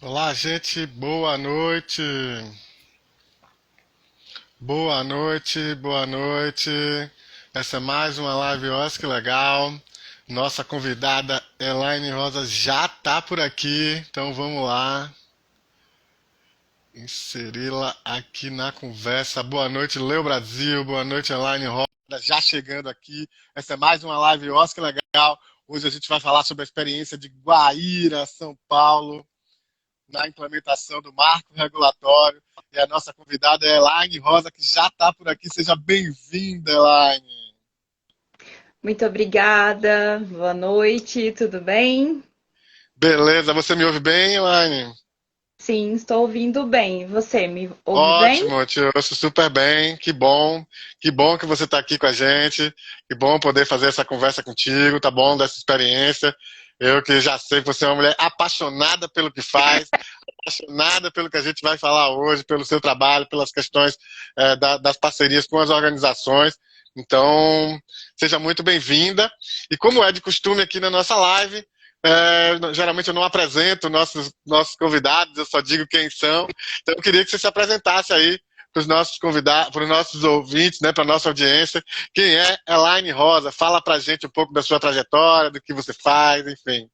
Olá, gente, boa noite. Boa noite, boa noite. Essa é mais uma live, ó, que legal. Nossa convidada Elaine Rosa já tá por aqui, então vamos lá inseri-la aqui na conversa. Boa noite, Leo Brasil. Boa noite, Elaine Rosa, já chegando aqui. Essa é mais uma live, ó, que legal. Hoje a gente vai falar sobre a experiência de Guaíra, São Paulo, na implementação do marco regulatório. E a nossa convidada é Elaine Rosa, que já está por aqui. Seja bem-vinda, Elaine. Muito obrigada, boa noite, tudo bem? Beleza, você me ouve bem, Elaine? Sim, estou ouvindo bem. Você me ouve bem? Ótimo, eu te ouço super bem. Que bom. Que bom que você está aqui com a gente. Que bom poder fazer essa conversa contigo, tá bom? Dessa experiência. Eu que já sei que você é uma mulher apaixonada pelo que faz, apaixonada pelo que a gente vai falar hoje, pelo seu trabalho, pelas questões das parcerias com as organizações. Então, seja muito bem-vinda. E como é de costume aqui na nossa live, geralmente eu não apresento nossos convidados, eu só digo quem são. Então, eu queria que você se apresentasse aí para os nossos convidados, para os nossos ouvintes, né, para a nossa audiência. Quem é Elaine Rosa? Fala para a gente um pouco da sua trajetória, do que você faz, enfim.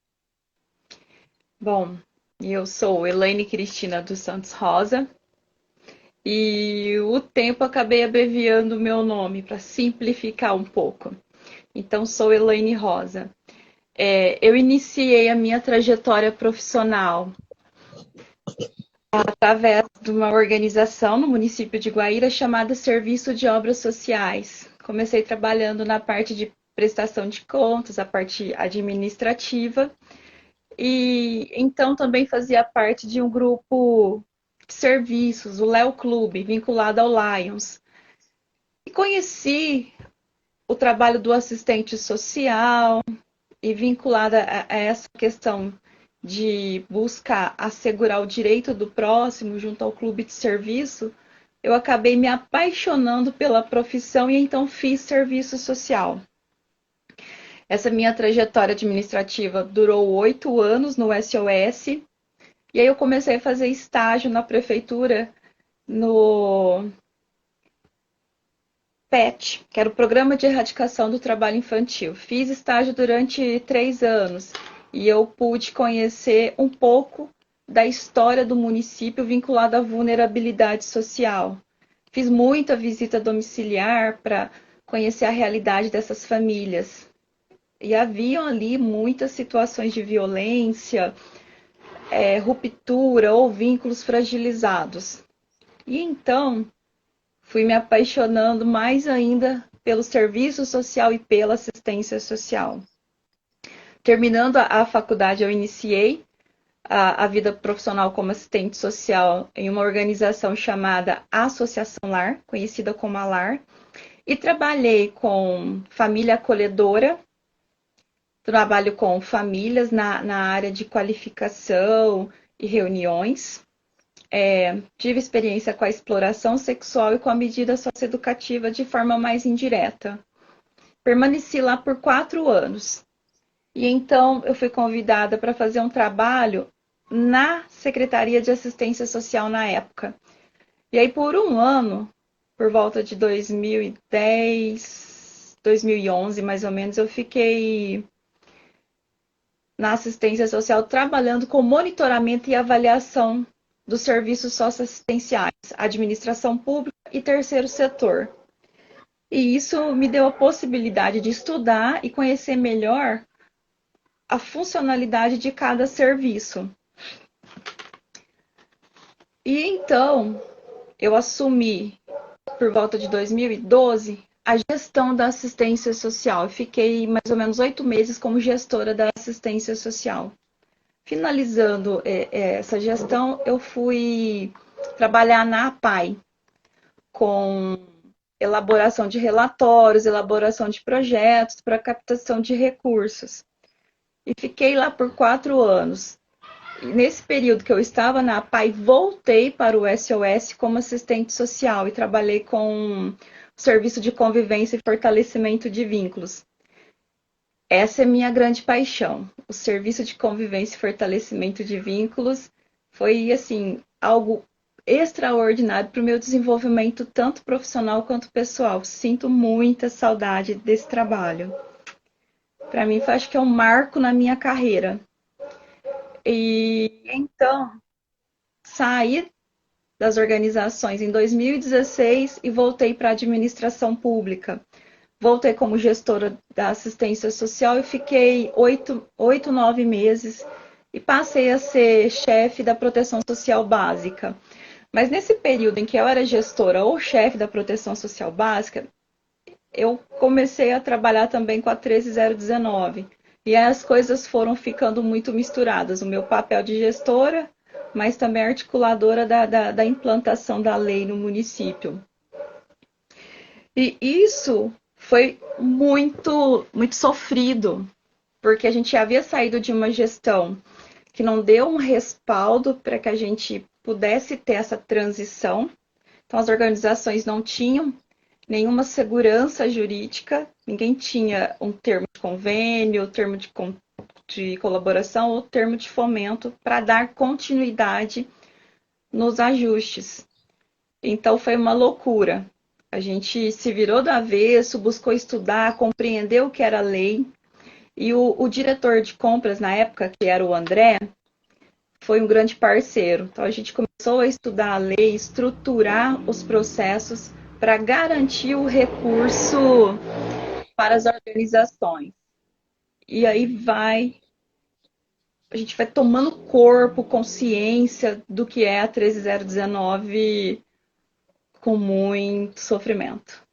Bom, eu sou Elaine Cristina dos Santos Rosa e o tempo acabei abreviando o meu nome para simplificar um pouco. Então, sou Elaine Rosa. Eu iniciei a minha trajetória profissional através de uma organização no município de Guaíra chamada Serviço de Obras Sociais. Comecei trabalhando na parte de prestação de contas, a parte administrativa, e então também fazia parte de um grupo de serviços, o Léo Clube, vinculado ao Lions. E conheci o trabalho do assistente social e vinculada a essa questão de buscar assegurar o direito do próximo junto ao clube de serviço, eu acabei me apaixonando pela profissão e então fiz serviço social. Essa minha trajetória administrativa durou 8 anos no SOS, e aí eu comecei a fazer estágio na prefeitura no PET, que era o Programa de Erradicação do Trabalho Infantil. Fiz estágio durante 3 anos e eu pude conhecer um pouco da história do município vinculada à vulnerabilidade social. Fiz muita visita domiciliar para conhecer a realidade dessas famílias. E haviam ali muitas situações de violência, ruptura ou vínculos fragilizados. E então fui me apaixonando mais ainda pelo serviço social e pela assistência social. Terminando a faculdade, eu iniciei a vida profissional como assistente social em uma organização chamada Associação Lar, conhecida como a LAR, e trabalhei com família acolhedora, trabalho com famílias na área de qualificação e reuniões. Tive experiência com a exploração sexual e com a medida socioeducativa de forma mais indireta. Permaneci lá por 4 anos. E então eu fui convidada para fazer um trabalho na Secretaria de Assistência Social na época. E aí, por um ano, por volta de 2010, 2011 mais ou menos, eu fiquei na assistência social trabalhando com monitoramento e avaliação dos serviços socioassistenciais, administração pública e terceiro setor. E isso me deu a possibilidade de estudar e conhecer melhor a funcionalidade de cada serviço. E então eu assumi, por volta de 2012, a gestão da assistência social. Eu fiquei mais ou menos 8 meses como gestora da assistência social. Finalizando essa gestão, eu fui trabalhar na APAI, com elaboração de relatórios, elaboração de projetos para captação de recursos. E fiquei lá por 4 anos. E nesse período que eu estava na APAI, voltei para o SOS como assistente social e trabalhei com o serviço de convivência e fortalecimento de vínculos. Essa é minha grande paixão, o serviço de convivência e fortalecimento de vínculos Foi, assim, algo extraordinário para o meu desenvolvimento, tanto profissional quanto pessoal. Sinto muita saudade desse trabalho. Para mim, acho que é um marco na minha carreira. E então, saí das organizações em 2016 e voltei para a administração pública. Voltei como gestora da assistência social e fiquei 9 meses e passei a ser chefe da proteção social básica. Mas nesse período em que eu era gestora ou chefe da proteção social básica, eu comecei a trabalhar também com a 13019. E aí as coisas foram ficando muito misturadas. O meu papel de gestora, mas também articuladora da implantação da lei no município. E isso foi muito sofrido, porque a gente havia saído de uma gestão que não deu um respaldo para que a gente pudesse ter essa transição. Então, as organizações não tinham nenhuma segurança jurídica, ninguém tinha um termo de convênio, termo de colaboração ou termo de fomento para dar continuidade nos ajustes. Então, foi uma loucura. A gente se virou do avesso, buscou estudar, compreender o que era a lei. E o diretor de compras na época, que era o André, foi um grande parceiro. Então a gente começou a estudar a lei, estruturar os processos para garantir o recurso para as organizações. E aí a gente vai tomando corpo, consciência do que é a 13019 com muito sofrimento.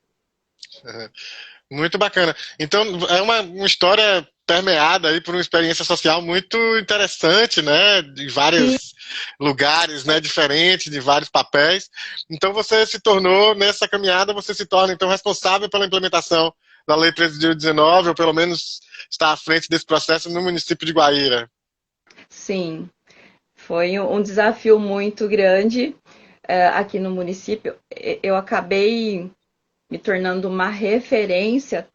Muito bacana. Então, é uma história permeada aí por uma experiência social muito interessante, né? De Sim. vários lugares, né? Diferentes, de vários papéis. Então, você se tornou, nessa caminhada, você se torna, então, responsável pela implementação da Lei 13.019, ou pelo menos está à frente desse processo no município de Guaíra. Sim, foi um desafio muito grande aqui no município. Eu acabei me tornando uma referência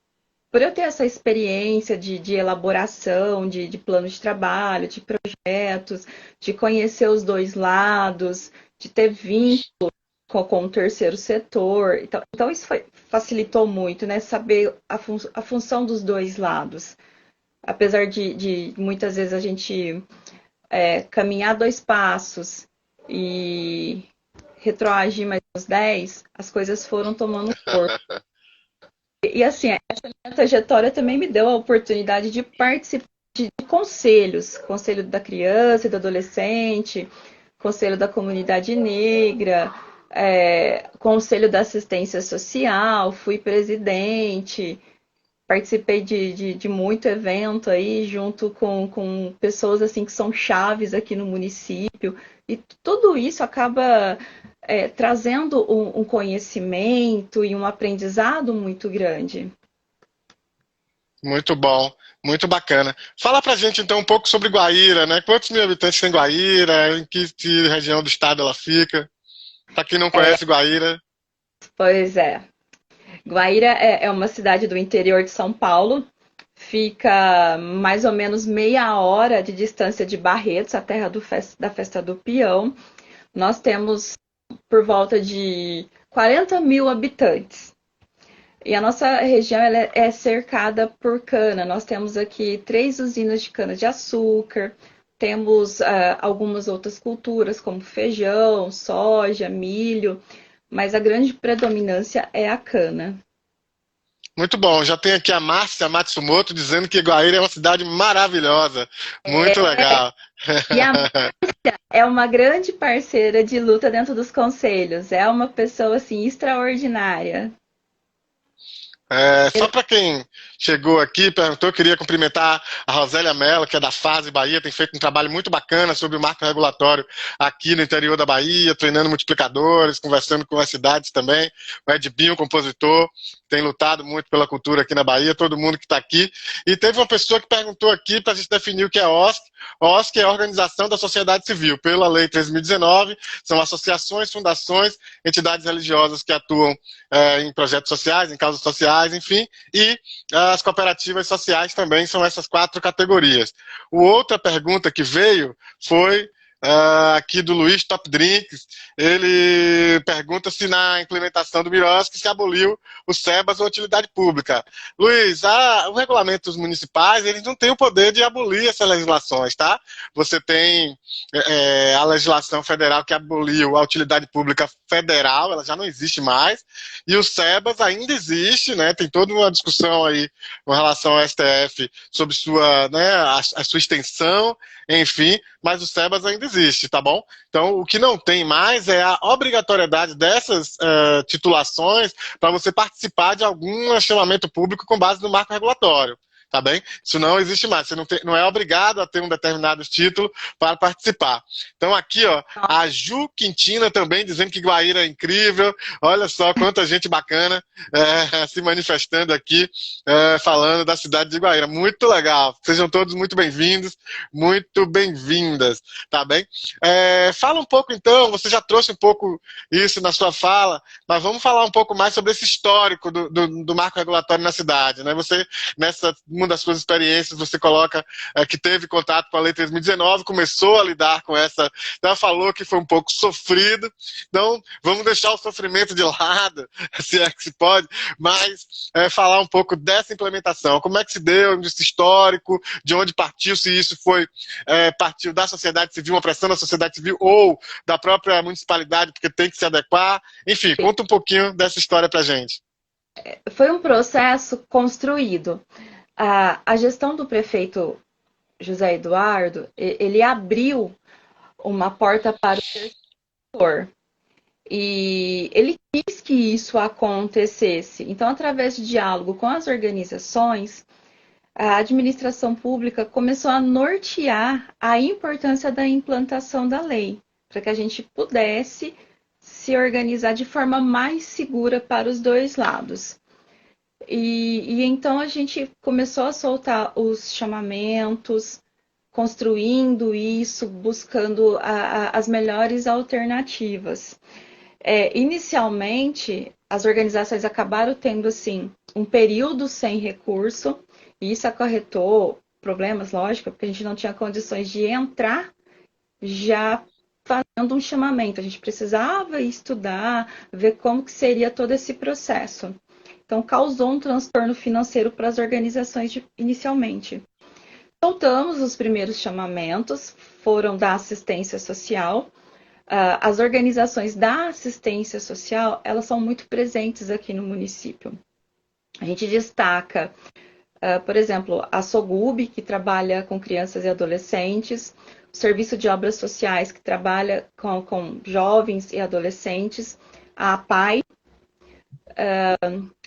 por eu ter essa experiência de elaboração, de plano de trabalho, de projetos, de conhecer os dois lados, de ter vínculo com o terceiro setor. Então isso facilitou muito, né? Saber a função dos dois lados. Apesar de muitas vezes a gente caminhar 2 passos e retroagir mais uns 10, as coisas foram tomando corpo. E assim, essa minha trajetória também me deu a oportunidade de participar de conselhos, conselho da criança e do adolescente, conselho da comunidade negra, conselho da assistência social, fui presidente, participei de muito evento aí, junto com pessoas assim que são chaves aqui no município. E tudo isso acaba trazendo um conhecimento e um aprendizado muito grande. Muito bom, muito bacana. Fala pra gente então um pouco sobre Guaíra, né? Quantos mil habitantes tem Guaíra? Em que região do estado ela fica? Pra quem não conhece Guaíra. Pois é. Guaíra é uma cidade do interior de São Paulo. Fica mais ou menos meia hora de distância de Barretos, a terra da Festa do Peão. Nós temos por volta de 40 mil habitantes. E a nossa região ela é cercada por cana. Nós temos aqui 3 usinas de cana-de-açúcar, temos algumas outras culturas, como feijão, soja, milho, mas a grande predominância é a cana. Muito bom. Já tem aqui a Márcia Matsumoto dizendo que Guaíra é uma cidade maravilhosa. Muito legal. E a Márcia é uma grande parceira de luta dentro dos conselhos. É uma pessoa assim extraordinária. Só para quem chegou aqui, perguntou, eu queria cumprimentar a Rosélia Mello, que é da Fase Bahia, tem feito um trabalho muito bacana sobre o marco regulatório aqui no interior da Bahia, treinando multiplicadores, conversando com as cidades também. O Edbinho, compositor, tem lutado muito pela cultura aqui na Bahia, todo mundo que está aqui. E teve uma pessoa que perguntou aqui para a gente definir o que é OSC. OSC é a Organização da Sociedade Civil. Pela Lei 13.019, são associações, fundações, entidades religiosas que atuam em projetos sociais, em causas sociais, enfim, e as cooperativas sociais também são essas 4 categorias. Outra pergunta que veio foi aqui do Luiz Top Drinks. Ele pergunta se na implementação do Miroski se aboliu o SEBAS ou a utilidade pública. Luiz, os regulamentos municipais, eles não têm o poder de abolir essas legislações, tá? Você tem a legislação federal que aboliu a utilidade pública federal, ela já não existe mais, e o SEBAS ainda existe, né? Tem toda uma discussão aí com relação ao STF sobre a sua extensão, enfim, mas o SEBAS ainda existe, tá bom? Então, o que não tem mais é a obrigatoriedade dessas titulações para você participar de algum chamamento público com base no marco regulatório. Tá bem? Isso não existe mais. Você não é obrigado a ter um determinado título para participar. Então aqui, ó, a Ju Quintina também dizendo que Guaíra é incrível. Olha só quanta gente bacana se manifestando aqui, falando da cidade de Guaíra. Muito legal. Sejam todos muito bem-vindos, muito bem-vindas, tá bem? Fala um pouco então, você já trouxe um pouco isso na sua fala, mas vamos falar um pouco mais sobre esse histórico do marco regulatório na cidade, né? Você, uma das suas experiências, você coloca que teve contato com a lei 3.019, começou a lidar com essa, ela falou que foi um pouco sofrido, então vamos deixar o sofrimento de lado, se é que se pode, mas falar um pouco dessa implementação, como é que se deu esse histórico, de onde partiu, se isso foi partiu da sociedade civil, uma pressão da sociedade civil ou da própria municipalidade, porque tem que se adequar, enfim, conta um pouquinho dessa história pra gente. Foi um processo construído. A gestão do prefeito José Eduardo, ele abriu uma porta para o setor e ele quis que isso acontecesse. Então, através de diálogo com as organizações, a administração pública começou a nortear a importância da implantação da lei, para que a gente pudesse se organizar de forma mais segura para os dois lados. E então a gente começou a soltar os chamamentos, construindo isso, buscando as melhores alternativas. Inicialmente, as organizações acabaram tendo assim um período sem recurso, e isso acarretou problemas, lógico, porque a gente não tinha condições de entrar já fazendo um chamamento. A gente precisava estudar, ver como que seria todo esse processo. Então, causou um transtorno financeiro para as organizações inicialmente. Soltamos os primeiros chamamentos, foram da assistência social. As organizações da assistência social, elas são muito presentes aqui no município. A gente destaca, por exemplo, a SOGUB, que trabalha com crianças e adolescentes, o Serviço de Obras Sociais, que trabalha com jovens e adolescentes, a APAI,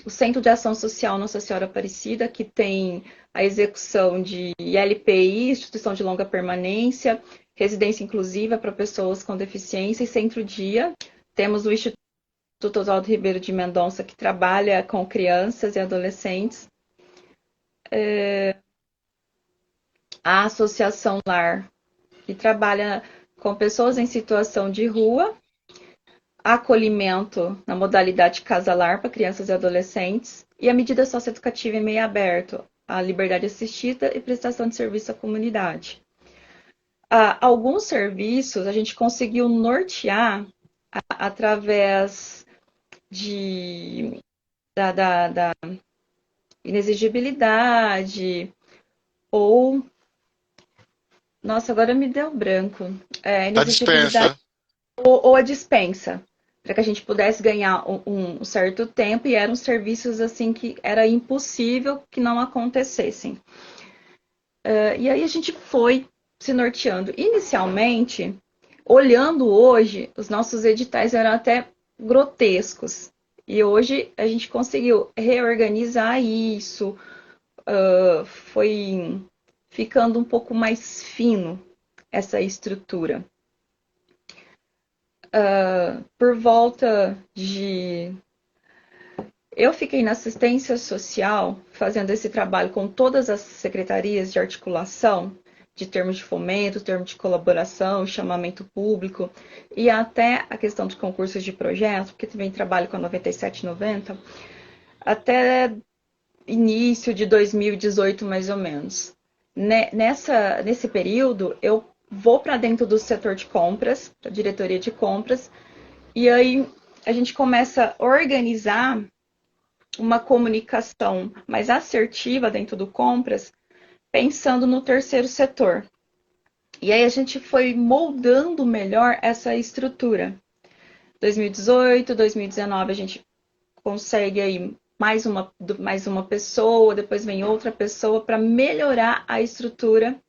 o Centro de Ação Social Nossa Senhora Aparecida, que tem a execução de ILPI, Instituição de Longa Permanência, residência inclusiva para pessoas com deficiência e centro-dia. Temos o Instituto Oswaldo Ribeiro de Mendonça, que trabalha com crianças e adolescentes. A Associação Lar, que trabalha com pessoas em situação de rua, acolhimento na modalidade Casa-Lar para crianças e adolescentes, e a medida socioeducativa em meio aberto, a liberdade assistida e prestação de serviço à comunidade. Alguns serviços a gente conseguiu nortear através da inexigibilidade ou... Nossa, agora me deu branco. Inexigibilidade ou a dispensa, para que a gente pudesse ganhar um certo tempo, e eram serviços assim que era impossível que não acontecessem. E aí a gente foi se norteando. Inicialmente, olhando hoje, os nossos editais eram até grotescos. E hoje a gente conseguiu reorganizar isso, foi ficando um pouco mais fino essa estrutura. Por volta de... Eu fiquei na assistência social, fazendo esse trabalho com todas as secretarias de articulação, de termos de fomento, termos de colaboração, chamamento público, e até a questão dos concursos de projeto, porque também trabalho com a 9790, até início de 2018, mais ou menos. Nesse período, eu vou para dentro do setor de compras, da diretoria de compras, e aí a gente começa a organizar uma comunicação mais assertiva dentro do compras, pensando no terceiro setor. E aí a gente foi moldando melhor essa estrutura. 2018, 2019 a gente consegue aí mais uma pessoa, depois vem outra pessoa para melhorar a estrutura,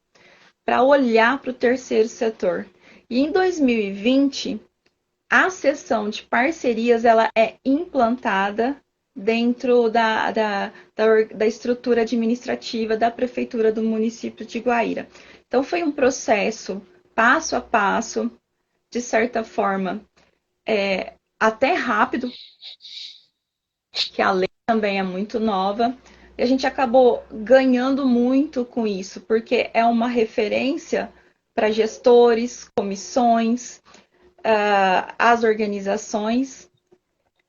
para olhar para o terceiro setor. E em 2020, a seção de parcerias ela é implantada dentro da estrutura administrativa da Prefeitura do município de Guaíra. Então, foi um processo passo a passo, de certa forma, até rápido, que a lei também é muito nova, e a gente acabou ganhando muito com isso, porque é uma referência para gestores, comissões, as organizações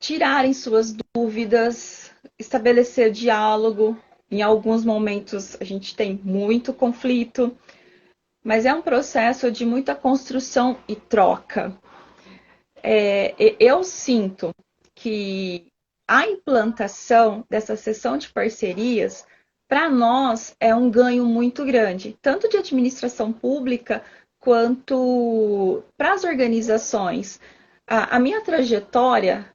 tirarem suas dúvidas, estabelecer diálogo. Em alguns momentos a gente tem muito conflito, mas é um processo de muita construção e troca. Eu sinto que a implantação dessa seção de parcerias, para nós, é um ganho muito grande, tanto de administração pública quanto para as organizações. A minha trajetória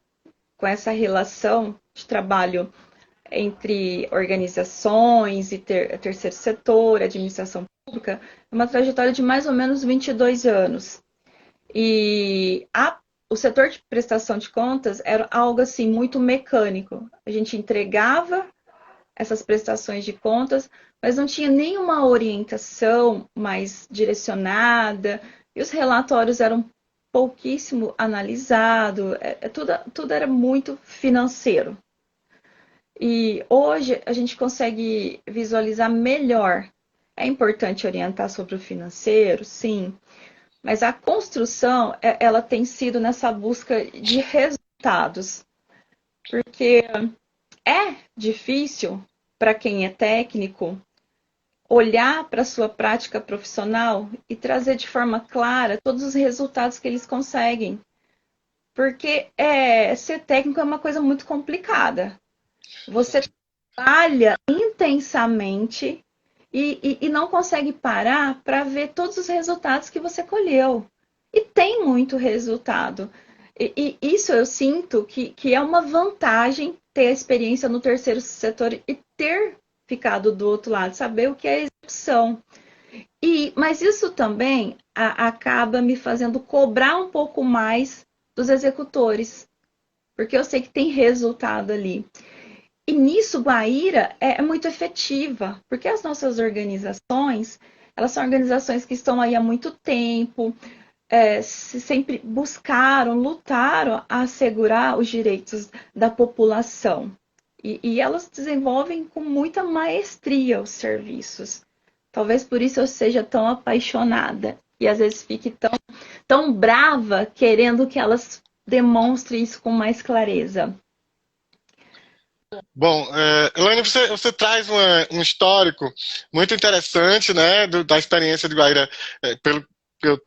com essa relação de trabalho entre organizações e terceiro setor, administração pública, é uma trajetória de mais ou menos 22 anos. E o setor de prestação de contas era algo assim muito mecânico. A gente entregava essas prestações de contas, mas não tinha nenhuma orientação mais direcionada, e os relatórios eram pouquíssimo analisados, tudo era muito financeiro. E hoje a gente consegue visualizar melhor. É importante orientar sobre o financeiro, sim, mas a construção, ela tem sido nessa busca de resultados, porque é difícil para quem é técnico olhar para a sua prática profissional e trazer de forma clara todos os resultados que eles conseguem. Porque ser técnico é uma coisa muito complicada. Você trabalha intensamente e não consegue parar para ver todos os resultados que você colheu. E tem muito resultado. E isso eu sinto que é uma vantagem ter a experiência no terceiro setor e ter ficado do outro lado, saber o que é execução. Mas isso também acaba me fazendo cobrar um pouco mais dos executores, porque eu sei que tem resultado ali. E nisso, Guaíra é muito efetiva, porque as nossas organizações, elas são organizações que estão aí há muito tempo, sempre buscaram, lutaram a assegurar os direitos da população. E elas desenvolvem com muita maestria os serviços. Talvez por isso eu seja tão apaixonada e às vezes fique tão brava querendo que elas demonstrem isso com mais clareza. Bom, Elaine, você traz um histórico muito interessante, né, da experiência de Guaíra, pelo que eu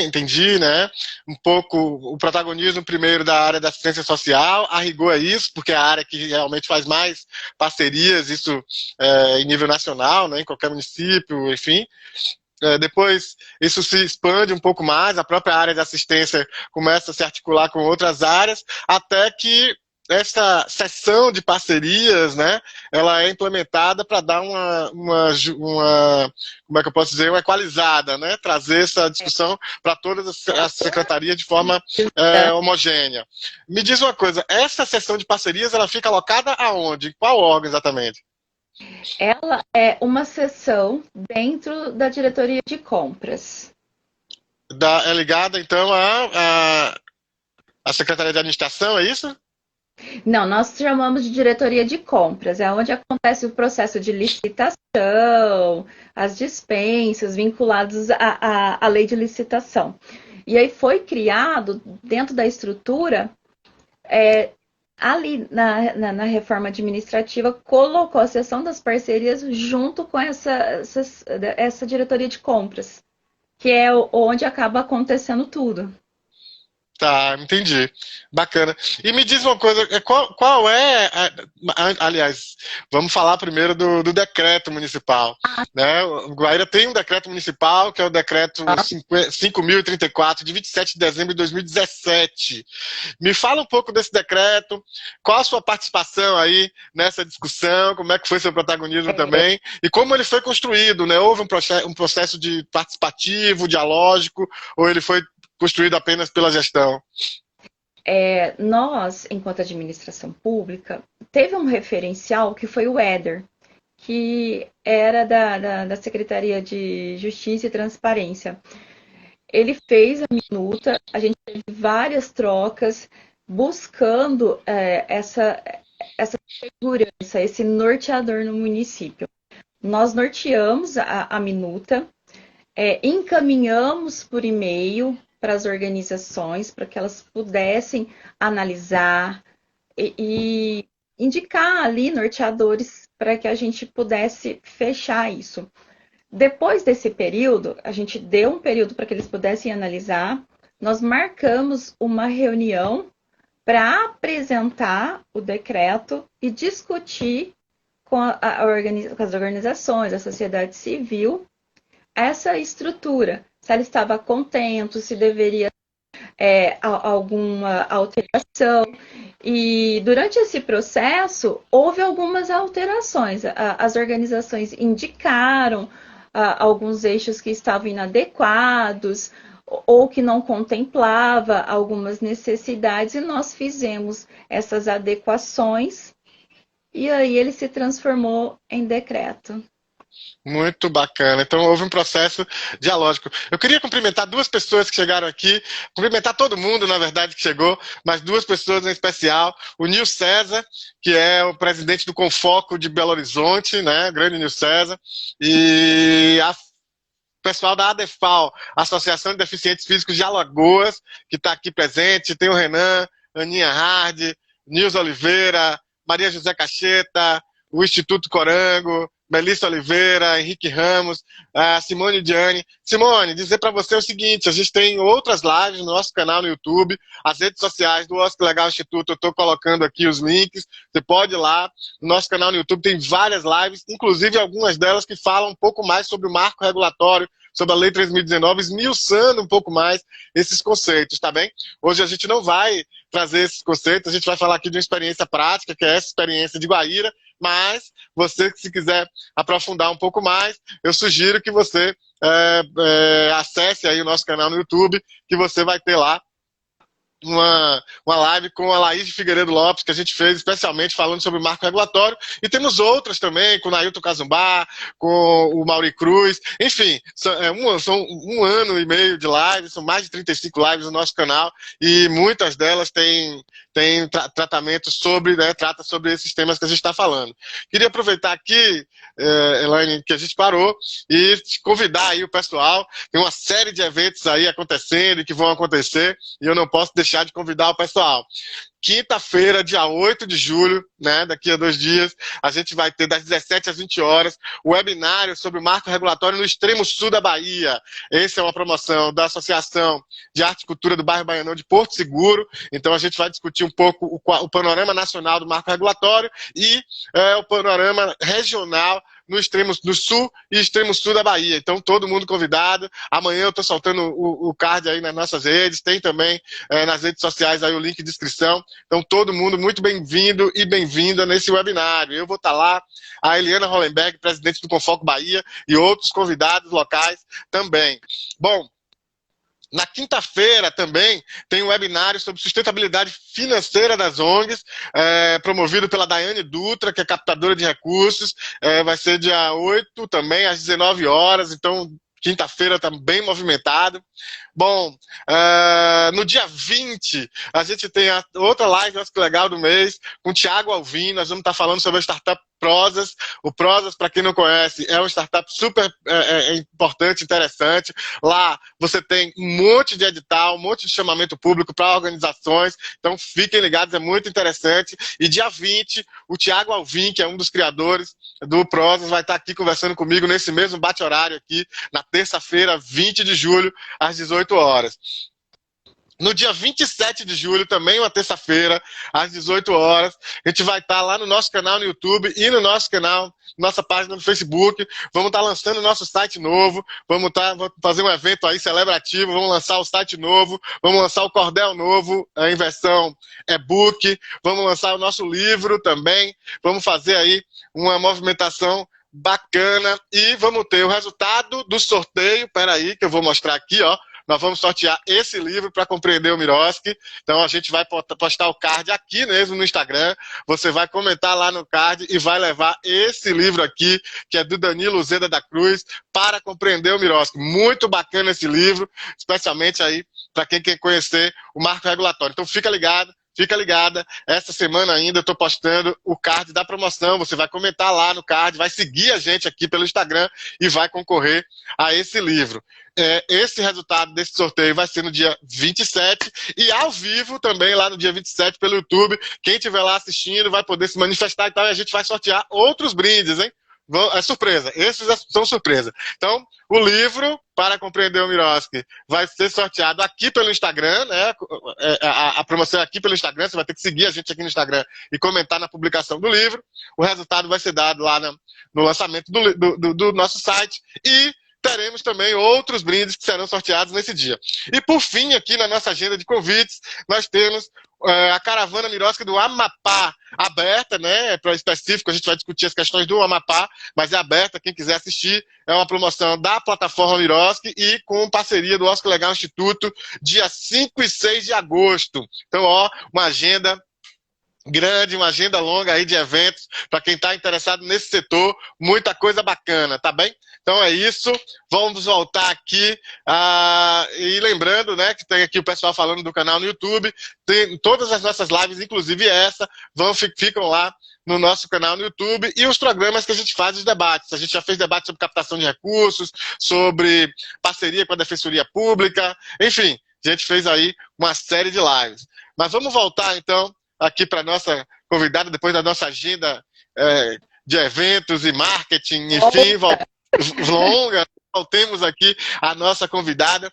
entendi, né, um pouco o protagonismo primeiro da área da assistência social, a rigor é isso, porque é a área que realmente faz mais parcerias, isso em nível nacional, né, em qualquer município, enfim. Depois isso se expande um pouco mais, a própria área de assistência começa a se articular com outras áreas, até que essa seção de parcerias, né, ela é implementada para dar como é que eu posso dizer, uma equalizada, né, trazer essa discussão para todas as secretarias de forma homogênea. Me diz uma coisa, essa seção de parcerias, ela fica alocada aonde? Em qual órgão exatamente? Ela é uma seção dentro da diretoria de compras. É ligada, então, à Secretaria de Administração, é isso? Não, nós chamamos de diretoria de compras, é onde acontece o processo de licitação, as dispensas vinculadas à lei de licitação. E aí foi criado, dentro da estrutura, ali na reforma administrativa, colocou a seção das parcerias junto com essa diretoria de compras, que é onde acaba acontecendo tudo. Tá, entendi. Bacana. E me diz uma coisa, qual é, aliás, vamos falar primeiro do decreto municipal, né? O Guaíra tem um decreto municipal, que é o decreto 5.034, de 27 de dezembro de 2017. Me fala um pouco desse decreto, qual a sua participação aí nessa discussão, como é que foi seu protagonismo também, e como ele foi construído, né? Houve um processo de participativo, dialógico, ou ele foi construído apenas pela gestão? Nós, enquanto administração pública, teve um referencial que foi o Éder, que era da Secretaria de Justiça e Transparência. Ele fez a minuta, a gente teve várias trocas buscando essa segurança, esse norteador no município. Nós norteamos a minuta, encaminhamos por e-mail para as organizações, para que elas pudessem analisar e indicar ali norteadores para que a gente pudesse fechar isso. Depois desse período, a gente deu um período para que eles pudessem analisar, nós marcamos uma reunião para apresentar o decreto e discutir com as organizações, a sociedade civil, essa estrutura, se ela estava contente, se deveria alguma alteração. E durante esse processo, houve algumas alterações. As organizações indicaram alguns eixos que estavam inadequados ou que não contemplava algumas necessidades, e nós fizemos essas adequações, e aí ele se transformou em decreto. Muito bacana. Então houve um processo dialógico. Eu queria cumprimentar duas pessoas que chegaram aqui, cumprimentar todo mundo, na verdade, que chegou, mas duas pessoas em especial. O Nil César, que é o presidente do Confoco de Belo Horizonte, né? Grande Nil César, e o pessoal da ADEFAL, Associação de Deficientes Físicos de Alagoas, que está aqui presente. Tem o Renan, Aninha Hard, Nilson Oliveira, Maria José Cacheta, o Instituto Corango, Melissa Oliveira, Henrique Ramos, Simone Diane. Simone, dizer para você o seguinte, a gente tem outras lives no nosso canal no YouTube, as redes sociais do Oscar Legal Instituto, eu estou colocando aqui os links, você pode ir lá, no nosso canal no YouTube tem várias lives, inclusive algumas delas que falam um pouco mais sobre o marco regulatório, sobre a Lei 3.019, esmiuçando um pouco mais esses conceitos, tá bem? Hoje a gente não vai trazer esses conceitos, a gente vai falar aqui de uma experiência prática, que é essa experiência de Guaíra, mas você, se quiser aprofundar um pouco mais, eu sugiro que você acesse aí o nosso canal no YouTube, que você vai ter lá uma live com a Laís de Figueiredo Lopes, que a gente fez especialmente falando sobre o marco regulatório, e temos outras também, com o Nailton Cazumbá, com o Mauri Cruz, enfim, são 1 ano e meio de lives, são mais de 35 lives no nosso canal, e muitas delas têm tratamento sobre, né, trata sobre esses temas que a gente está falando. Queria aproveitar aqui, Elaine, que a gente parou, e convidar aí o pessoal, tem uma série de eventos aí acontecendo e que vão acontecer, e eu não posso deixar de convidar o pessoal. Quinta-feira, dia 8 de julho, né, daqui a 2 dias, a gente vai ter das 17 às 20 horas o webinário sobre o marco regulatório no extremo sul da Bahia. Essa é uma promoção da Associação de Arte e Cultura do Bairro Baianão de Porto Seguro. Então a gente vai discutir um pouco o panorama nacional do marco regulatório e o panorama regional no sul e extremo sul da Bahia. Então, todo mundo convidado. Amanhã eu estou soltando o card aí nas nossas redes, tem também nas redes sociais aí o link de inscrição. Então, todo mundo muito bem-vindo e bem-vinda nesse webinário. Eu vou estar lá, a Eliana Hollenberg, presidente do Confoco Bahia, e outros convidados locais também. Bom, na quinta-feira também tem um webinário sobre sustentabilidade financeira das ONGs, promovido pela Daiane Dutra, que é captadora de recursos. Vai ser dia 8 também, às 19 horas, então quinta-feira está bem movimentado. Bom, no dia 20, a gente tem a outra live, acho que legal, do mês, com o Thiago Alvim. Nós vamos estar falando sobre a startup Prozas. O Prozas, para quem não conhece, é uma startup super importante, interessante. Lá você tem um monte de edital, um monte de chamamento público para organizações. Então fiquem ligados, é muito interessante. E dia 20, o Thiago Alvim, que é um dos criadores do Prozas, vai estar aqui conversando comigo nesse mesmo bate-horário aqui, na terça-feira, 20 de julho, às 18 horas. No dia 27 de julho, também uma terça-feira, às 18 horas, a gente vai estar lá no nosso canal no YouTube e no nosso canal, nossa página no Facebook. Vamos estar lançando o nosso site novo, vamos fazer um evento aí celebrativo, vamos lançar o site novo, vamos lançar o cordel novo em versão e-book, vamos lançar o nosso livro também, vamos fazer aí uma movimentação bacana e vamos ter o resultado do sorteio. Peraí, que eu vou mostrar aqui, ó. Nós vamos sortear esse livro para compreender o Miroski. Então a gente vai postar o card aqui mesmo no Instagram. Você vai comentar lá no card e vai levar esse livro aqui, que é do Danilo Zeda da Cruz, para compreender o Miroski. Muito bacana esse livro, especialmente aí para quem quer conhecer o marco regulatório. Então fica ligado. Fica ligada, essa semana ainda eu estou postando o card da promoção, você vai comentar lá no card, vai seguir a gente aqui pelo Instagram e vai concorrer a esse livro. Esse resultado desse sorteio vai ser no dia 27 e ao vivo também lá no dia 27 pelo YouTube. Quem estiver lá assistindo vai poder se manifestar e tal, e a gente vai sortear outros brindes, hein? É surpresa, esses são surpresa. Então, o livro, para compreender o Miroski, vai ser sorteado aqui pelo Instagram, né? A promoção é aqui pelo Instagram, você vai ter que seguir a gente aqui no Instagram e comentar na publicação do livro. O resultado vai ser dado lá no lançamento do nosso site e teremos também outros brindes que serão sorteados nesse dia. E por fim, aqui na nossa agenda de convites, nós temos a Caravana Miroski do Amapá, aberta, né, para específico, a gente vai discutir as questões do Amapá, mas é aberta, quem quiser assistir, é uma promoção da plataforma Miroski e com parceria do Oscar Legal Instituto, dia 5 e 6 de agosto. Então, ó, uma agenda grande, uma agenda longa aí de eventos, para quem está interessado nesse setor, muita coisa bacana, tá bem? Então é isso, vamos voltar aqui, e lembrando, né, que tem aqui o pessoal falando do canal no YouTube, tem todas as nossas lives, inclusive essa, ficam lá no nosso canal no YouTube, e os programas que a gente faz, os debates. A gente já fez debate sobre captação de recursos, sobre parceria com a Defensoria Pública, enfim, a gente fez aí uma série de lives. Mas vamos voltar, então, aqui para a nossa convidada, depois da nossa agenda de eventos e marketing, enfim, longa, voltemos aqui a nossa convidada.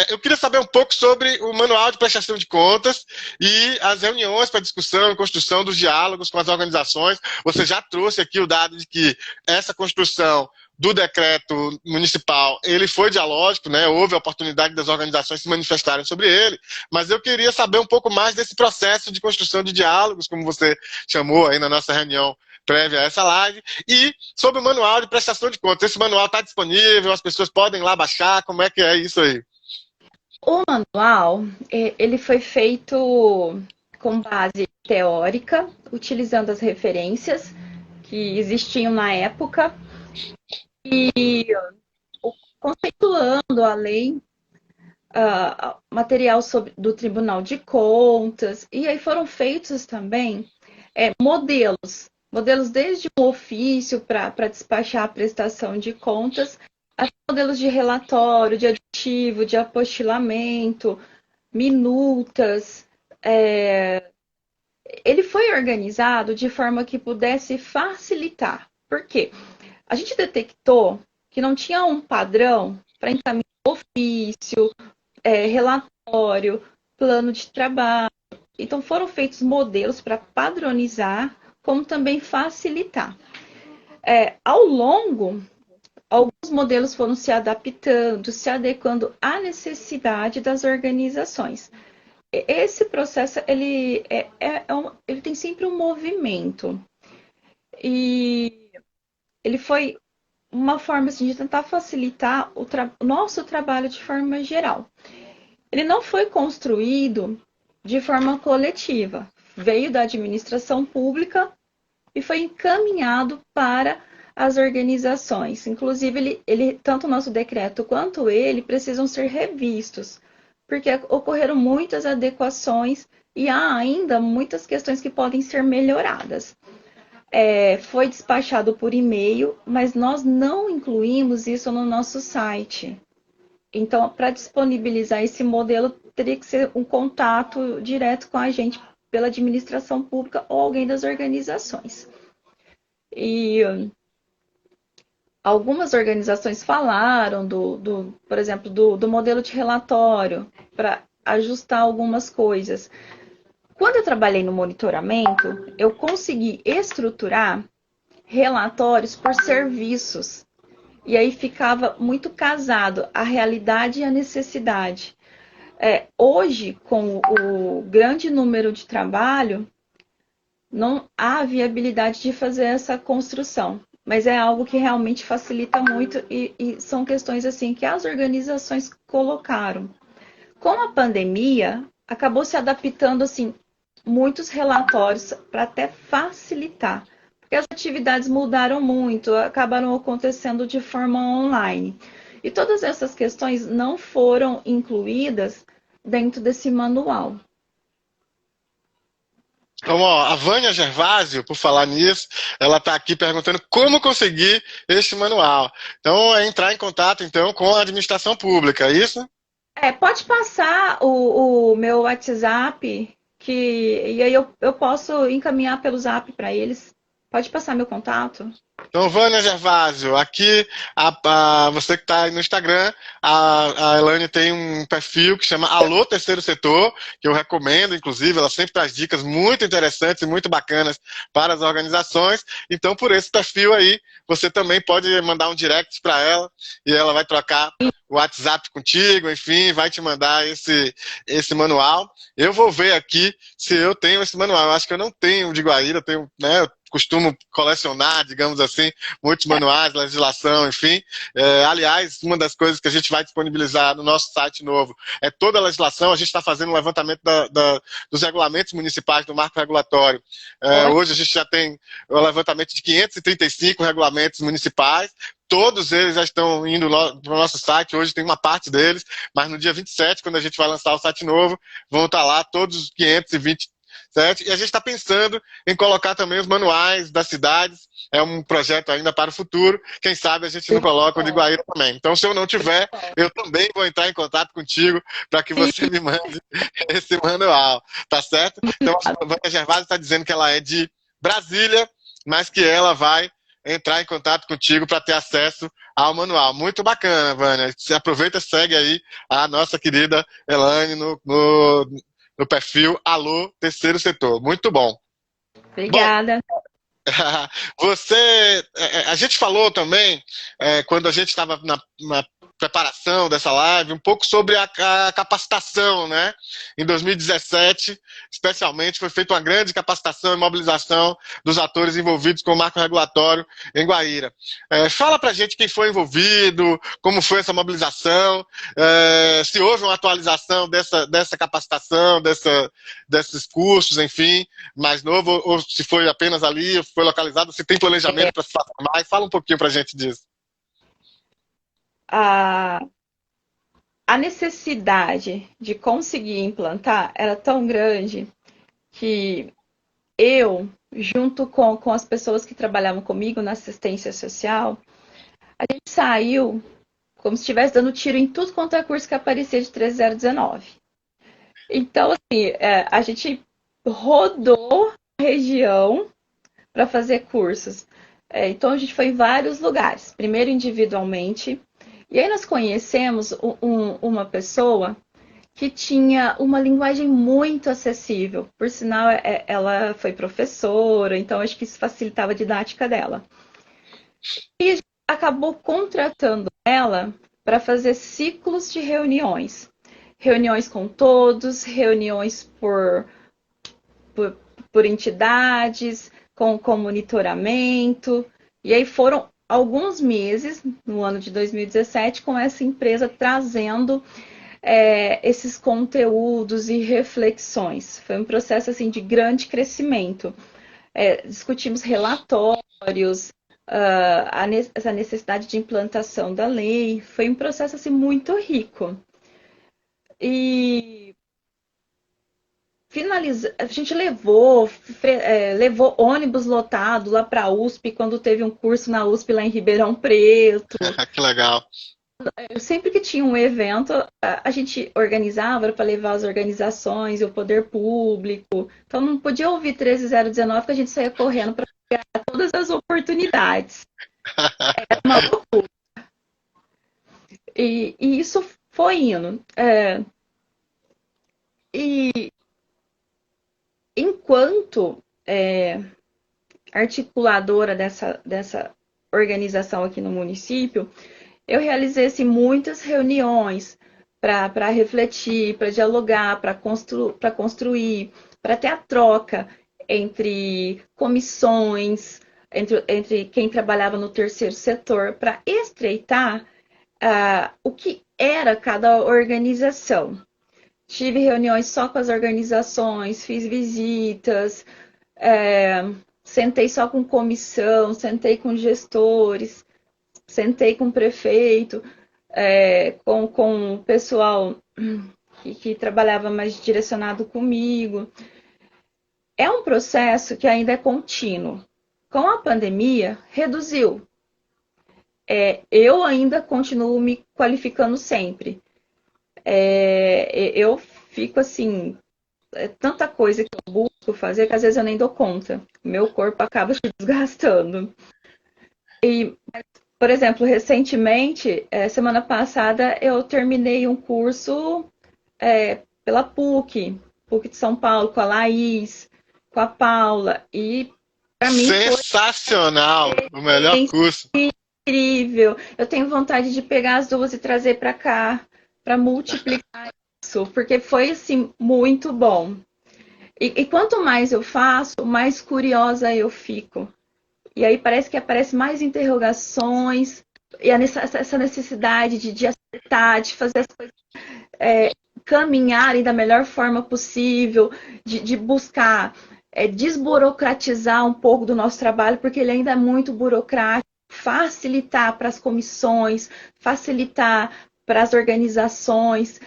Eu queria saber um pouco sobre o Manual de Prestação de Contas e as reuniões para discussão e construção dos diálogos com as organizações. Você já trouxe aqui o dado de que essa construção do decreto municipal, ele foi dialógico, né? Houve a oportunidade das organizações se manifestarem sobre ele, mas eu queria saber um pouco mais desse processo de construção de diálogos, como você chamou aí na nossa reunião prévia a essa live, e sobre o Manual de Prestação de Contas. Esse manual está disponível, as pessoas podem ir lá baixar, como é que é isso aí? O manual, ele foi feito com base teórica, utilizando as referências que existiam na época e conceituando a lei, material do Tribunal de Contas, e aí foram feitos também modelos desde o ofício para despachar a prestação de contas, até modelos de relatório, de aditivo, de apostilamento, minutas. Ele foi organizado de forma que pudesse facilitar. Por quê? A gente detectou que não tinha um padrão para encaminhar ofício, relatório, plano de trabalho. Então foram feitos modelos para padronizar, como também facilitar. Ao longo, alguns modelos foram se adaptando, se adequando à necessidade das organizações. Esse processo ele tem sempre um movimento. E ele foi uma forma assim, de tentar facilitar o nosso trabalho de forma geral. Ele não foi construído de forma coletiva. Veio da administração pública e foi encaminhado para as organizações. Inclusive, tanto o nosso decreto quanto ele precisam ser revistos, porque ocorreram muitas adequações e há ainda muitas questões que podem ser melhoradas. Foi despachado por e-mail, mas nós não incluímos isso no nosso site. Então, para disponibilizar esse modelo, teria que ser um contato direto com a gente pela administração pública ou alguém das organizações. E algumas organizações falaram, por exemplo, do modelo de relatório, para ajustar algumas coisas. Quando eu trabalhei no monitoramento, eu consegui estruturar relatórios por serviços. E aí ficava muito casado a realidade e a necessidade. Hoje, com o grande número de trabalho, não há viabilidade de fazer essa construção. Mas é algo que realmente facilita muito e são questões assim que as organizações colocaram. Com a pandemia, acabou se adaptando assim muitos relatórios para até facilitar, porque as atividades mudaram muito, acabaram acontecendo de forma online. E todas essas questões não foram incluídas dentro desse manual. Então, ó, a Vânia Gervásio, por falar nisso, ela está aqui perguntando como conseguir este manual. Então, é entrar em contato então com a administração pública, é isso? Pode passar o meu WhatsApp, e aí eu posso encaminhar pelo Zap para eles. Pode passar meu contato? Então, Vânia Gervásio, aqui, você que está aí no Instagram, a Elaine tem um perfil que chama Alô Terceiro Setor, que eu recomendo, inclusive, ela sempre traz dicas muito interessantes e muito bacanas para as organizações. Então, por esse perfil aí, você também pode mandar um direct para ela e ela vai trocar o WhatsApp contigo, enfim, vai te mandar esse manual. Eu vou ver aqui se eu tenho esse manual. Eu acho que eu não tenho de Guaíra, eu tenho, né? Eu costumo colecionar, digamos assim, muitos manuais, legislação, enfim. Aliás, uma das coisas que a gente vai disponibilizar no nosso site novo é toda a legislação. A gente está fazendo um levantamento dos regulamentos municipais do marco regulatório. Hoje a gente já tem o levantamento de 535 regulamentos municipais. Todos eles já estão indo para o nosso site. Hoje tem uma parte deles, mas no dia 27, quando a gente vai lançar o site novo, vão estar lá todos os 520. Certo? E a gente está pensando em colocar também os manuais das cidades. É um projeto ainda para o futuro. Quem sabe a gente não coloca o de Guaíra também. Então, se eu não tiver, eu também vou entrar em contato contigo para que você me mande esse manual. Tá certo? Então, a Vânia Gervásio está dizendo que ela é de Brasília, mas que ela vai entrar em contato contigo para ter acesso ao manual. Muito bacana, Vânia. Você aproveita e segue aí a nossa querida Elaine no perfil Alô Terceiro Setor. Muito bom. Obrigada. Bom, a gente falou também, quando a gente estava na preparação dessa live, um pouco sobre a capacitação, né? Em 2017, especialmente, foi feita uma grande capacitação e mobilização dos atores envolvidos com o marco regulatório em Guaíra. Fala pra gente quem foi envolvido, como foi essa mobilização, se houve uma atualização dessa capacitação, desses cursos, enfim, mais novo, ou se foi apenas ali, foi localizado, se tem planejamento para se fazer mais. Fala um pouquinho pra gente disso. A necessidade de conseguir implantar era tão grande que eu, junto com as pessoas que trabalhavam comigo na assistência social, a gente saiu como se estivesse dando tiro em tudo quanto é curso que aparecia de 3019. Então, assim, a gente rodou a região para fazer cursos. Então, a gente foi em vários lugares. Primeiro individualmente. E aí nós conhecemos uma pessoa que tinha uma linguagem muito acessível. Por sinal, ela foi professora, então acho que isso facilitava a didática dela. E a gente acabou contratando ela para fazer ciclos de reuniões. Reuniões com todos, reuniões por entidades, com monitoramento. E aí foram alguns meses, no ano de 2017, com essa empresa trazendo esses conteúdos e reflexões. Foi um processo assim de grande crescimento. Discutimos relatórios, essa necessidade de implantação da lei. Foi um processo assim, muito rico. E a gente levou ônibus lotado lá para a USP, quando teve um curso na USP lá em Ribeirão Preto. Que legal. Sempre que tinha um evento, a gente organizava para levar as organizações e o poder público. Então não podia ouvir 13019 que a gente saía correndo para pegar todas as oportunidades. Era uma loucura. E isso foi indo. E enquanto articuladora dessa organização aqui no município, eu realizei assim, muitas reuniões para refletir, para dialogar, para construir, para ter a troca entre comissões, entre quem trabalhava no terceiro setor, para estreitar o que era cada organização. Tive reuniões só com as organizações, fiz visitas, sentei só com comissão, sentei com gestores, sentei com o prefeito, com o pessoal que trabalhava mais direcionado comigo. É um processo que ainda é contínuo. Com a pandemia, reduziu. Eu ainda continuo me qualificando sempre. Eu fico assim, tanta coisa que eu busco fazer que às vezes eu nem dou conta. Meu corpo acaba se desgastando. Por exemplo, recentemente, semana passada, eu terminei um curso pela PUC de São Paulo, com a Laís, com a Paula, e para mim foi Sensacional! O melhor curso. incrível. Eu tenho vontade de pegar as duas e trazer para cá, para multiplicar isso, porque foi assim muito bom. E quanto mais eu faço, mais curiosa eu fico. E aí parece que aparece mais interrogações, e essa necessidade de acertar, de fazer as coisas caminharem da melhor forma possível, de buscar desburocratizar um pouco do nosso trabalho, porque ele ainda é muito burocrático, facilitar para as comissões, facilitar para as organizações,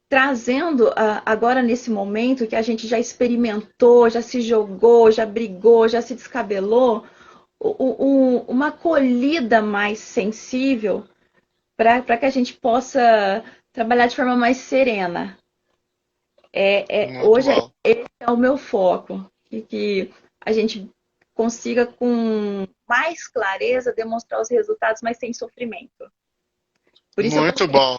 trazendo agora nesse momento que a gente já experimentou, já se jogou, já brigou, já se descabelou, uma acolhida mais sensível para que a gente possa trabalhar de forma mais serena. Hoje esse é o meu foco, que a gente consiga com mais clareza demonstrar os resultados, mas sem sofrimento. Por isso muito bom.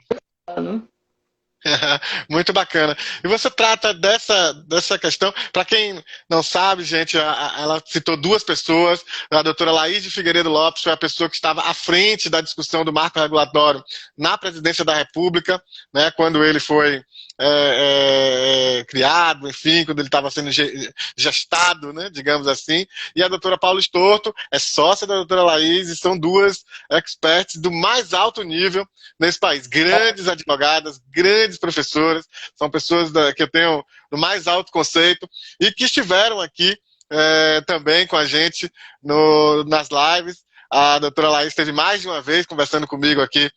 Muito bacana. E você trata dessa questão, para quem não sabe, gente, ela citou duas pessoas. A doutora Laís de Figueiredo Lopes foi a pessoa que estava à frente da discussão do marco regulatório na presidência da República, né, quando ele foi criado, enfim, quando ele estava sendo gestado, né, digamos assim. E a doutora Paula Storto é sócia da doutora Laís e são duas experts do mais alto nível nesse país. Grandes advogadas, grandes professoras, são pessoas que eu tenho no mais alto conceito e que estiveram aqui também com a gente nas lives. A doutora Laís esteve mais de uma vez conversando comigo aqui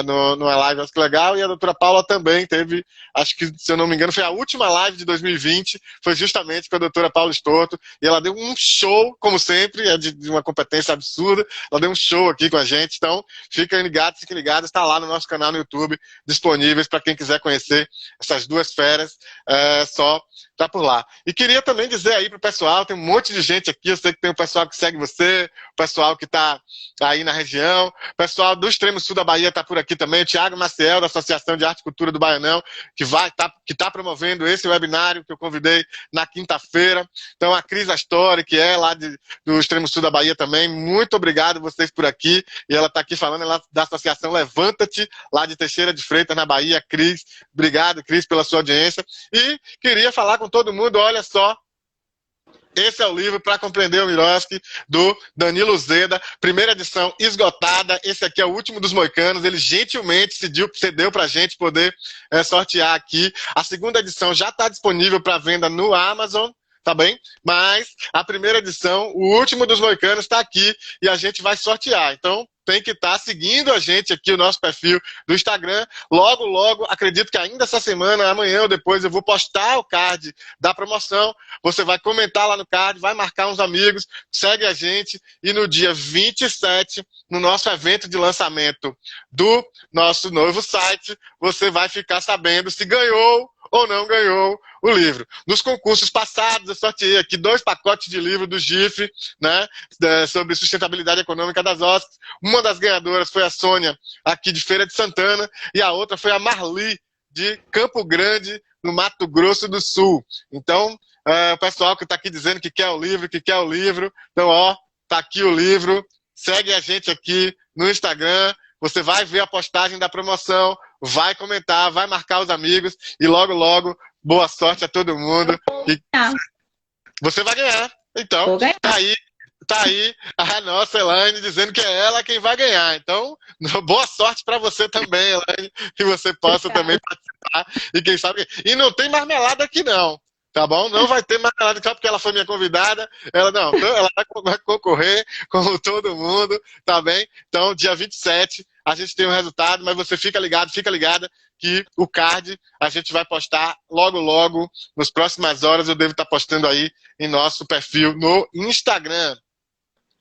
numa live, acho que legal, e a doutora Paula também teve, acho que, se eu não me engano, foi a última live de 2020, foi justamente com a doutora Paula Storto, e ela deu um show, como sempre, de uma competência absurda, ela deu um show aqui com a gente, então fiquem ligados, está lá no nosso canal no YouTube, disponíveis para quem quiser conhecer essas duas feras, só tá por lá. E queria também dizer aí pro pessoal, tem um monte de gente aqui, eu sei que tem o pessoal que segue você, o pessoal que tá aí na região, o pessoal do extremo sul da Bahia tá por aqui também, o Thiago Maciel, da Associação de Arte e Cultura do Baianão, que tá promovendo esse webinário que eu convidei na quinta-feira. Então a Cris Astori, que é lá do extremo sul da Bahia também, muito obrigado vocês por aqui, e ela tá aqui falando, ela da Associação Levanta-te, lá de Teixeira de Freitas, na Bahia. Cris, obrigado, Cris, pela sua audiência. E queria falar com todo mundo, olha só, esse é o livro Para Compreender o Miroski, do Danilo Zeda, primeira edição esgotada, esse aqui é o último dos moicanos, ele gentilmente cedeu para a gente poder sortear aqui. A segunda edição já está disponível para venda no Amazon, tá bem? Mas a primeira edição, o último dos moicanos, está aqui e a gente vai sortear. Então, tem que estar seguindo a gente aqui, o nosso perfil do Instagram. Logo, logo, acredito que ainda essa semana, amanhã ou depois, eu vou postar o card da promoção. Você vai comentar lá no card, vai marcar uns amigos, segue a gente. E no dia 27, no nosso evento de lançamento do nosso novo site, você vai ficar sabendo se ganhou ou não ganhou o livro. Nos concursos passados, eu sorteei aqui 2 pacotes de livro do GIF, né, sobre sustentabilidade econômica das OSCs. Uma das ganhadoras foi a Sônia, aqui de Feira de Santana, e a outra foi a Marli, de Campo Grande, no Mato Grosso do Sul. Então, o pessoal que está aqui dizendo que quer o livro, então, ó, tá aqui o livro, segue a gente aqui no Instagram, você vai ver a postagem da promoção, vai comentar, vai marcar os amigos e logo, logo, boa sorte a todo mundo. E você vai ganhar. Então, tá aí a nossa Elaine dizendo que é ela quem vai ganhar. Então, boa sorte para você também, Elaine, que você possa também participar. E quem sabe. E não tem marmelada aqui, não. Tá bom? Não vai ter marmelada só porque ela foi minha convidada. Ela vai concorrer como todo mundo, tá bem? Então, dia 27, a gente tem um resultado, mas você fica ligada, que o card a gente vai postar logo, logo, nas próximas horas. Eu devo estar postando aí em nosso perfil no Instagram.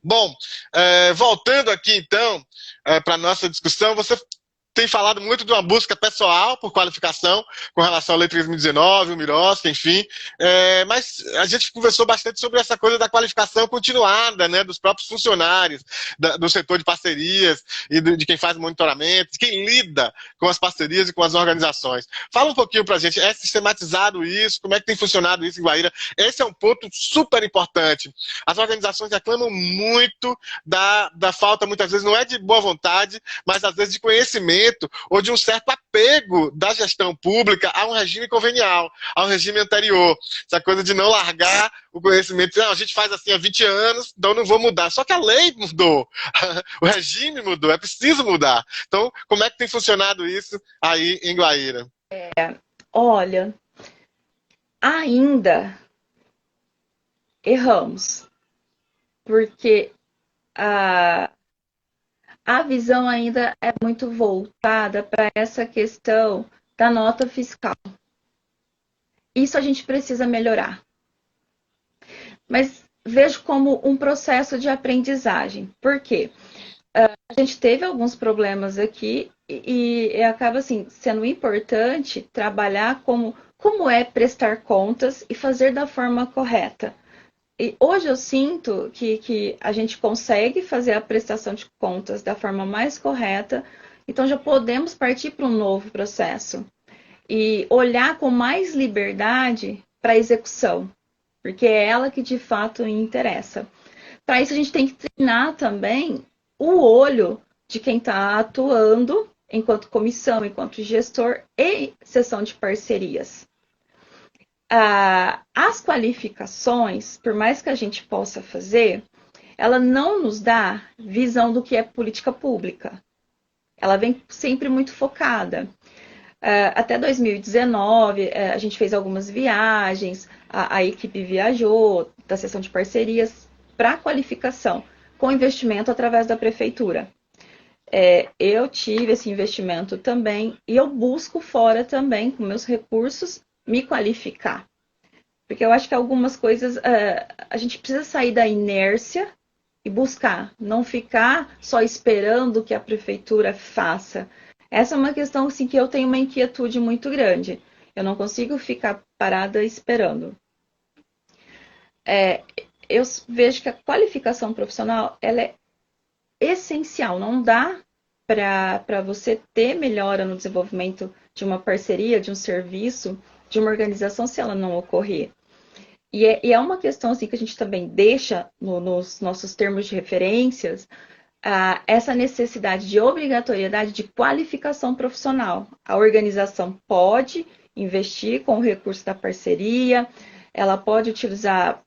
Bom, voltando aqui então para a nossa discussão, você tem falado muito de uma busca pessoal por qualificação com relação à Lei 3.019, o Miroski, enfim, mas a gente conversou bastante sobre essa coisa da qualificação continuada, né, dos próprios funcionários, do setor de parcerias e de quem faz monitoramento, de quem lida com as parcerias e com as organizações. Fala um pouquinho para a gente, é sistematizado isso? Como é que tem funcionado isso em Guaíra? Esse é um ponto super importante. As organizações reclamam muito da falta, muitas vezes, não é de boa vontade, mas às vezes de conhecimento ou de um certo apego da gestão pública a um regime convenial, a um regime anterior. Essa coisa de não largar o conhecimento. Não, a gente faz assim há 20 anos, então não vou mudar. Só que a lei mudou, o regime mudou, é preciso mudar. Então, como é que tem funcionado isso aí em Guaíra? Olha, ainda erramos, porque a visão ainda é muito voltada para essa questão da nota fiscal. Isso a gente precisa melhorar. Mas vejo como um processo de aprendizagem. Por quê? A gente teve alguns problemas aqui e acaba assim, sendo importante trabalhar como é prestar contas e fazer da forma correta. E hoje eu sinto que a gente consegue fazer a prestação de contas da forma mais correta, então já podemos partir para um novo processo e olhar com mais liberdade para a execução, porque é ela que de fato interessa. Para isso a gente tem que treinar também o olho de quem está atuando enquanto comissão, enquanto gestor e seção de parcerias. As qualificações, por mais que a gente possa fazer, ela não nos dá visão do que é política pública. Ela vem sempre muito focada. Até 2019, a gente fez algumas viagens, a equipe viajou da seção de parcerias para qualificação, com investimento através da prefeitura. Eu tive esse investimento também e eu busco fora também, com meus recursos, me qualificar. Porque eu acho que algumas coisas a gente precisa sair da inércia e buscar, não ficar só esperando que a prefeitura faça. Essa é uma questão assim, que eu tenho uma inquietude muito grande. Eu não consigo ficar parada esperando. Eu vejo que a qualificação profissional ela é essencial. Não dá para você ter melhora no desenvolvimento de uma parceria, de um serviço, de uma organização, se ela não ocorrer. E é uma questão assim, que a gente também deixa nos nossos termos de referências, essa necessidade de obrigatoriedade de qualificação profissional. A organização pode investir com o recurso da parceria, ela pode utilizar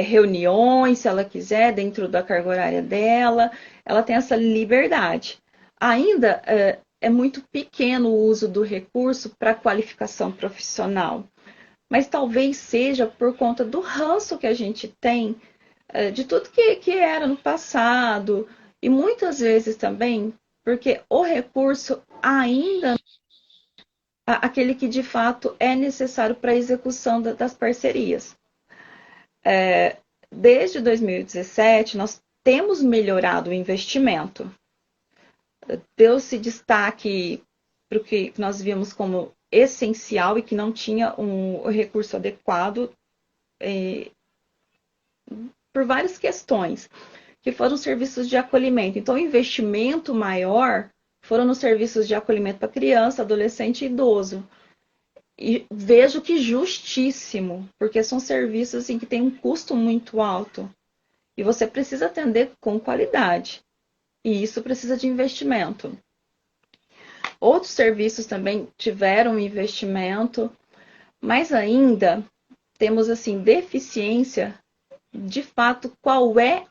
reuniões, se ela quiser, dentro da carga horária dela, ela tem essa liberdade. Ainda é muito pequeno o uso do recurso para qualificação profissional. mas talvez seja por conta do ranço que a gente tem de tudo que era no passado, e muitas vezes também porque o recurso ainda é aquele que de fato é necessário para a execução das parcerias. Desde 2017, nós temos melhorado o investimento. Deu-se destaque para o que nós vimos como essencial e que não tinha um recurso adequado por várias questões, que foram serviços de acolhimento. Então, o investimento maior foram nos serviços de acolhimento para criança, adolescente e idoso. E vejo que justíssimo, porque são serviços assim, que têm um custo muito alto. E você precisa atender com qualidade. E isso precisa de investimento. Outros serviços também tiveram investimento, mas ainda temos assim deficiência de fato qual é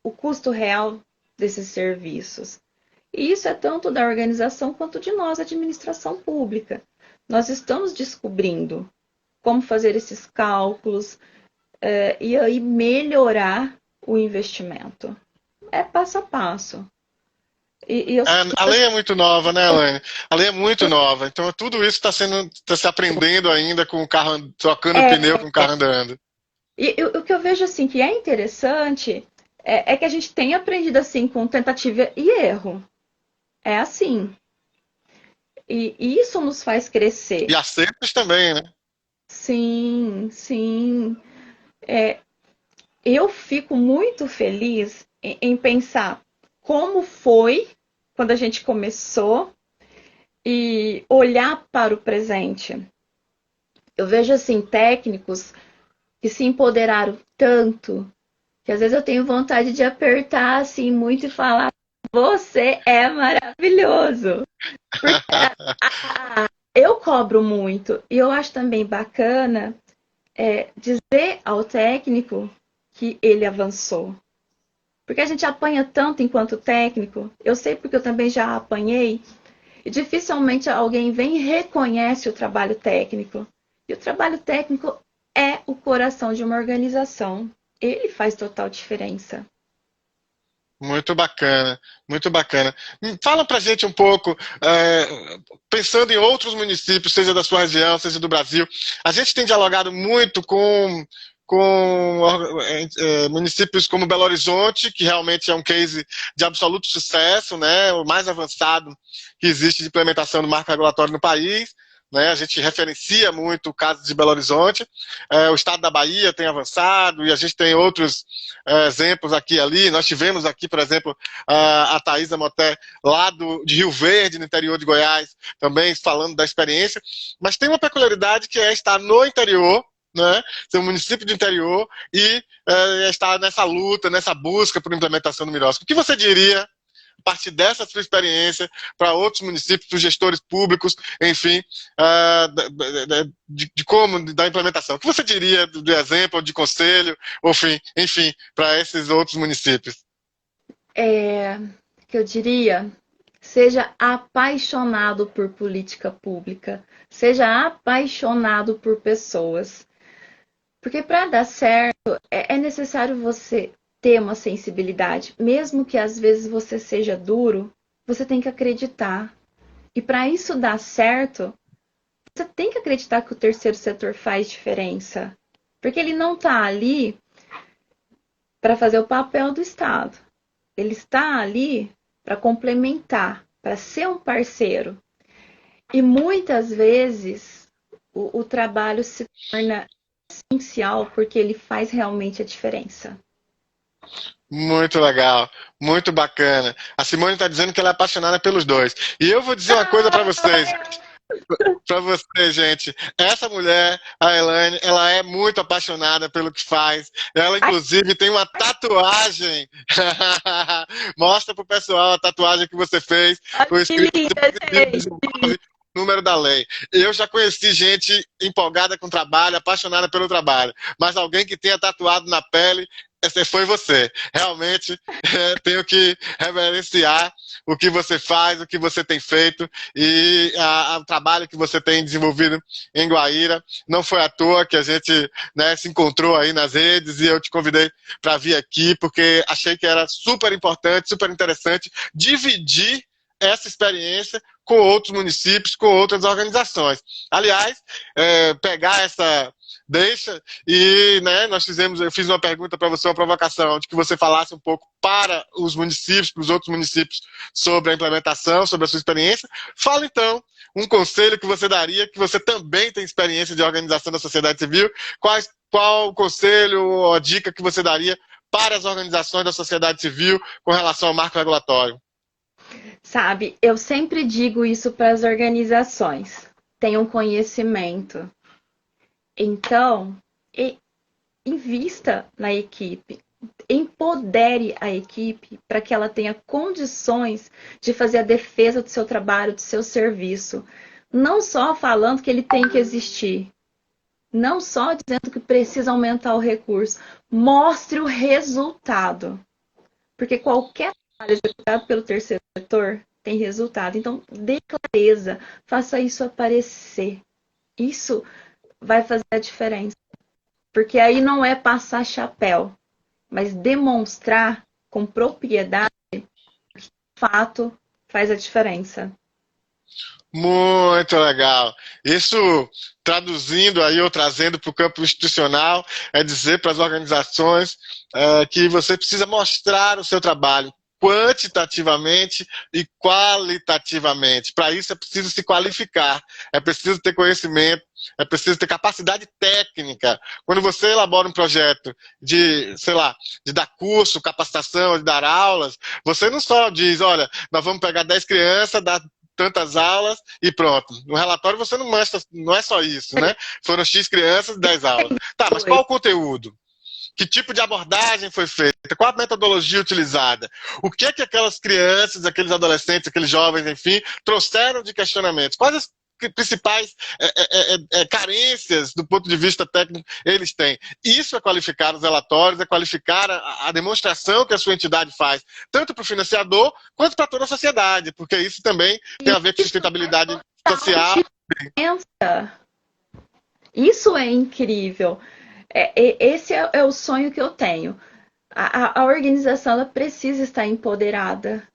o custo real desses serviços. E isso é tanto da organização quanto de nós, administração pública. Nós estamos descobrindo como fazer esses cálculos e aí melhorar o investimento. É passo a passo. A lei é muito nova, né, Elaine? A lei é muito nova. Então tudo isso está se aprendendo ainda com o carro, trocando pneu com o carro andando. E o que eu vejo assim que é interessante é que a gente tem aprendido assim com tentativa e erro. É assim. E isso nos faz crescer. E acertos também, né? Sim, sim. Eu fico muito feliz em pensar como foi quando a gente começou e olhar para o presente. Eu vejo assim técnicos que se empoderaram tanto que às vezes eu tenho vontade de apertar assim muito e falar: você é maravilhoso. Eu cobro muito e eu acho também bacana dizer ao técnico que ele avançou. Porque a gente apanha tanto enquanto técnico, eu sei porque eu também já apanhei, e dificilmente alguém vem e reconhece o trabalho técnico. E o trabalho técnico é o coração de uma organização. Ele faz total diferença. Muito bacana, muito bacana. Fala pra gente um pouco, pensando em outros municípios, seja da sua região, seja do Brasil. A gente tem dialogado muito com municípios como Belo Horizonte, que realmente é um case de absoluto sucesso, né, o mais avançado que existe de implementação do marco regulatório no país. Né, a gente referencia muito o caso de Belo Horizonte, o estado da Bahia tem avançado e a gente tem outros exemplos aqui e ali. Nós tivemos aqui, por exemplo, a Thaisa Moté lá de Rio Verde, no interior de Goiás, também falando da experiência, mas tem uma peculiaridade que é estar no interior, né, ser um município de interior e estar nessa luta, nessa busca por implementação do MIROSC. O que você diria a partir dessa sua experiência para outros municípios, para os gestores públicos, enfim, de como, da implementação? O que você diria do exemplo, de conselho, enfim, para esses outros municípios? Que eu diria, seja apaixonado por política pública, seja apaixonado por pessoas. Porque para dar certo, é necessário você ter uma sensibilidade. Mesmo que às vezes você seja duro, você tem que acreditar. E para isso dar certo, você tem que acreditar que o terceiro setor faz diferença. Porque ele não está ali para fazer o papel do Estado. Ele está ali para complementar, para ser um parceiro. E muitas vezes o trabalho se torna essencial porque ele faz realmente a diferença. Muito legal, muito bacana. A Simone está dizendo que ela é apaixonada pelos dois. E eu vou dizer uma coisa para vocês. Para vocês, gente, essa mulher, a Elaine, ela é muito apaixonada pelo que faz. Ela, inclusive, tem uma tatuagem. Mostra pro pessoal a tatuagem que você fez. Foi escrito número da lei. Eu já conheci gente empolgada com o trabalho, apaixonada pelo trabalho, mas alguém que tenha tatuado na pele, esse foi você. Realmente, tenho que reverenciar o que você faz, o que você tem feito e o trabalho que você tem desenvolvido em Guaíra. Não foi à toa que a gente, né, se encontrou aí nas redes e eu te convidei para vir aqui, porque achei que era super importante, super interessante dividir essa experiência com outros municípios, com outras organizações. Aliás, pegar essa deixa e, né, eu fiz uma pergunta para você, uma provocação, de que você falasse um pouco para os municípios, para os outros municípios, sobre a implementação, sobre a sua experiência. Fala então um conselho que você daria, que você também tem experiência de organização da sociedade civil. Qual o conselho ou a dica que você daria para as organizações da sociedade civil com relação ao marco regulatório? Sabe, eu sempre digo isso para as organizações. Tenham conhecimento. Então, invista na equipe. Empodere a equipe para que ela tenha condições de fazer a defesa do seu trabalho, do seu serviço. Não só falando que ele tem que existir. Não só dizendo que precisa aumentar o recurso. Mostre o resultado. Porque qualquer trabalho executado pelo terceiro setor tem resultado. Então, dê clareza, faça isso aparecer. Isso vai fazer a diferença. Porque aí não é passar chapéu, mas demonstrar com propriedade que de fato faz a diferença. Muito legal. Isso, traduzindo aí ou trazendo para o campo institucional, é dizer para as organizações que você precisa mostrar o seu trabalho quantitativamente e qualitativamente. Para isso é preciso se qualificar, é preciso ter conhecimento, é preciso ter capacidade técnica. Quando você elabora um projeto de, sei lá, de dar curso, capacitação, de dar aulas, você não só diz, olha, nós vamos pegar 10 crianças, dar tantas aulas e pronto. No relatório você não mostra, não é só isso, né? Foram X crianças, 10 aulas. Tá, mas qual o conteúdo? Que tipo de abordagem foi feita? Qual a metodologia utilizada? O que é que aquelas crianças, aqueles adolescentes, aqueles jovens, enfim, trouxeram de questionamentos? Quais as principais carências do ponto de vista técnico eles têm? Isso é qualificar os relatórios, é qualificar a demonstração que a sua entidade faz, tanto para o financiador quanto para toda a sociedade, porque isso também tem a ver com sustentabilidade social. Isso é incrível. Esse é o sonho que eu tenho. A organização ela precisa estar empoderada.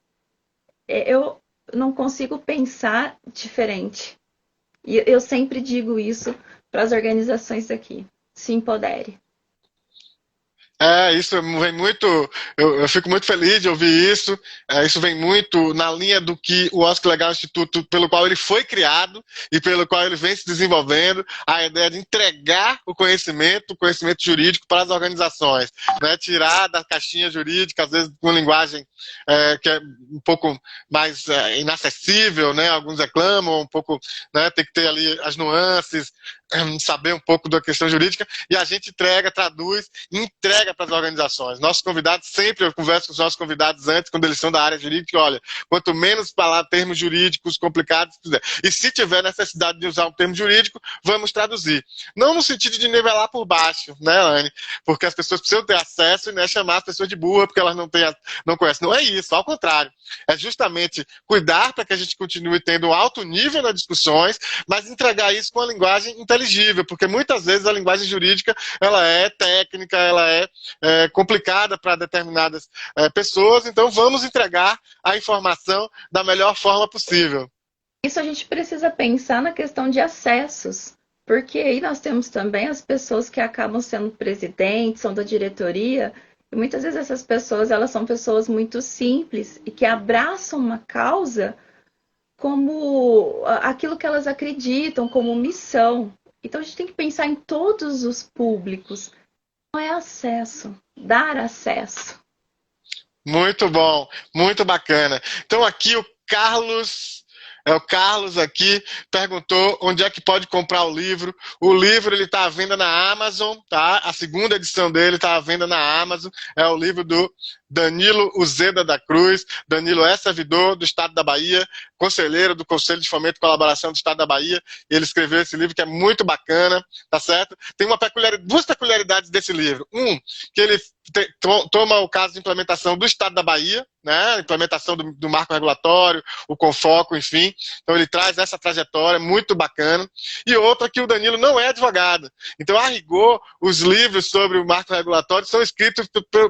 Eu não consigo pensar diferente. E eu sempre digo isso para as organizações aqui. Se empodere. Isso vem muito. Eu fico muito feliz de ouvir isso. Isso vem muito na linha do que o OSC Legal Instituto, pelo qual ele foi criado e pelo qual ele vem se desenvolvendo, a ideia de entregar o conhecimento jurídico para as organizações, né? Tirar da caixinha jurídica, às vezes com linguagem que é um pouco mais inacessível, né? Alguns reclamam, um pouco, né? Tem que ter ali as nuances, saber um pouco da questão jurídica, e a gente entrega, traduz e entrega para as organizações. Nossos convidados, sempre eu converso com os nossos convidados antes, quando eles são da área jurídica, olha, quanto menos palavras, termos jurídicos complicados, e se tiver necessidade de usar um termo jurídico, vamos traduzir. Não no sentido de nivelar por baixo, né, Anne? Porque as pessoas precisam ter acesso e, né, chamar as pessoas de burra porque elas não conhecem. Não é isso, ao contrário. É justamente cuidar para que a gente continue tendo um alto nível nas discussões, mas entregar isso com a linguagem inteligível, porque muitas vezes a linguagem jurídica ela é técnica, ela é complicada para determinadas pessoas, então vamos entregar a informação da melhor forma possível. Isso a gente precisa pensar na questão de acessos, porque aí nós temos também as pessoas que acabam sendo presidentes, são da diretoria, e muitas vezes essas pessoas elas são pessoas muito simples e que abraçam uma causa como aquilo que elas acreditam, como missão. Então a gente tem que pensar em todos os públicos. Não é acesso, dar acesso. Muito bom, muito bacana. Então aqui o Carlos aqui perguntou onde é que pode comprar o livro. O livro ele está à venda na Amazon, tá? A segunda edição dele está à venda na Amazon. É o livro do Danilo Uzeda da Cruz. Danilo é servidor do Estado da Bahia, conselheiro do Conselho de Fomento e Colaboração do Estado da Bahia. Ele escreveu esse livro que é muito bacana, tá certo? Tem duas peculiaridades desse livro. Que ele toma o caso de implementação do Estado da Bahia, né? Implementação do marco regulatório, o Confoco, enfim. Então ele traz essa trajetória muito bacana. E outra que o Danilo não é advogado. Então, a rigor, os livros sobre o marco regulatório são escritos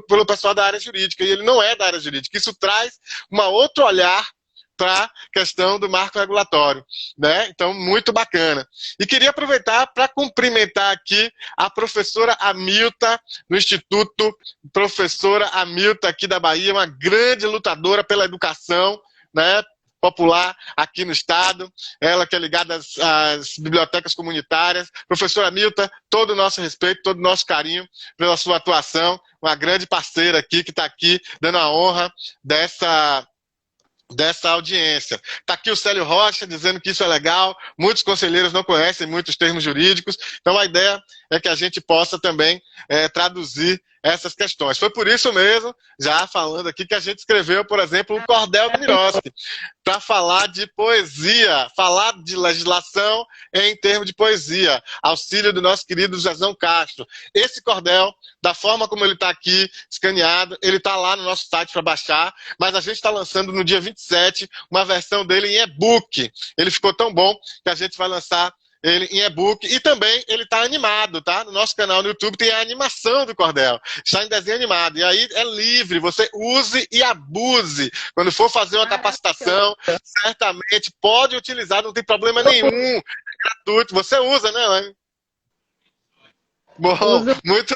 pelo pessoal da área jurídica, e ele não é da área jurídica. Isso traz um outro olhar para a questão do marco regulatório, né? Então, muito bacana. E queria aproveitar para cumprimentar aqui a professora Hamilta, no Instituto, professora Hamilta aqui da Bahia, uma grande lutadora pela educação, né, popular aqui no estado, ela que é ligada às bibliotecas comunitárias. Professora Hamilta, todo o nosso respeito, todo o nosso carinho pela sua atuação, uma grande parceira aqui, que está aqui dando a honra dessa audiência. Está aqui o Célio Rocha dizendo que isso é legal, muitos conselheiros não conhecem muitos termos jurídicos, então a ideia é que a gente possa também traduzir essas questões. Foi por isso mesmo, já falando aqui, que a gente escreveu, por exemplo, o Cordel do Miroski, para falar de poesia, falar de legislação em termos de poesia, auxílio do nosso querido Jezão Castro. Esse cordel, da forma como ele está aqui, escaneado, ele está lá no nosso site para baixar, mas a gente está lançando no dia 27 uma versão dele em e-book. Ele ficou tão bom que a gente vai lançar ele em e-book, e também ele está animado, tá? No nosso canal no YouTube tem a animação do cordel, está em desenho animado, e aí é livre, você use e abuse. Quando for fazer uma capacitação, certamente pode utilizar, não tem problema nenhum, é gratuito. Você usa, né, Elaine? Bom, muito.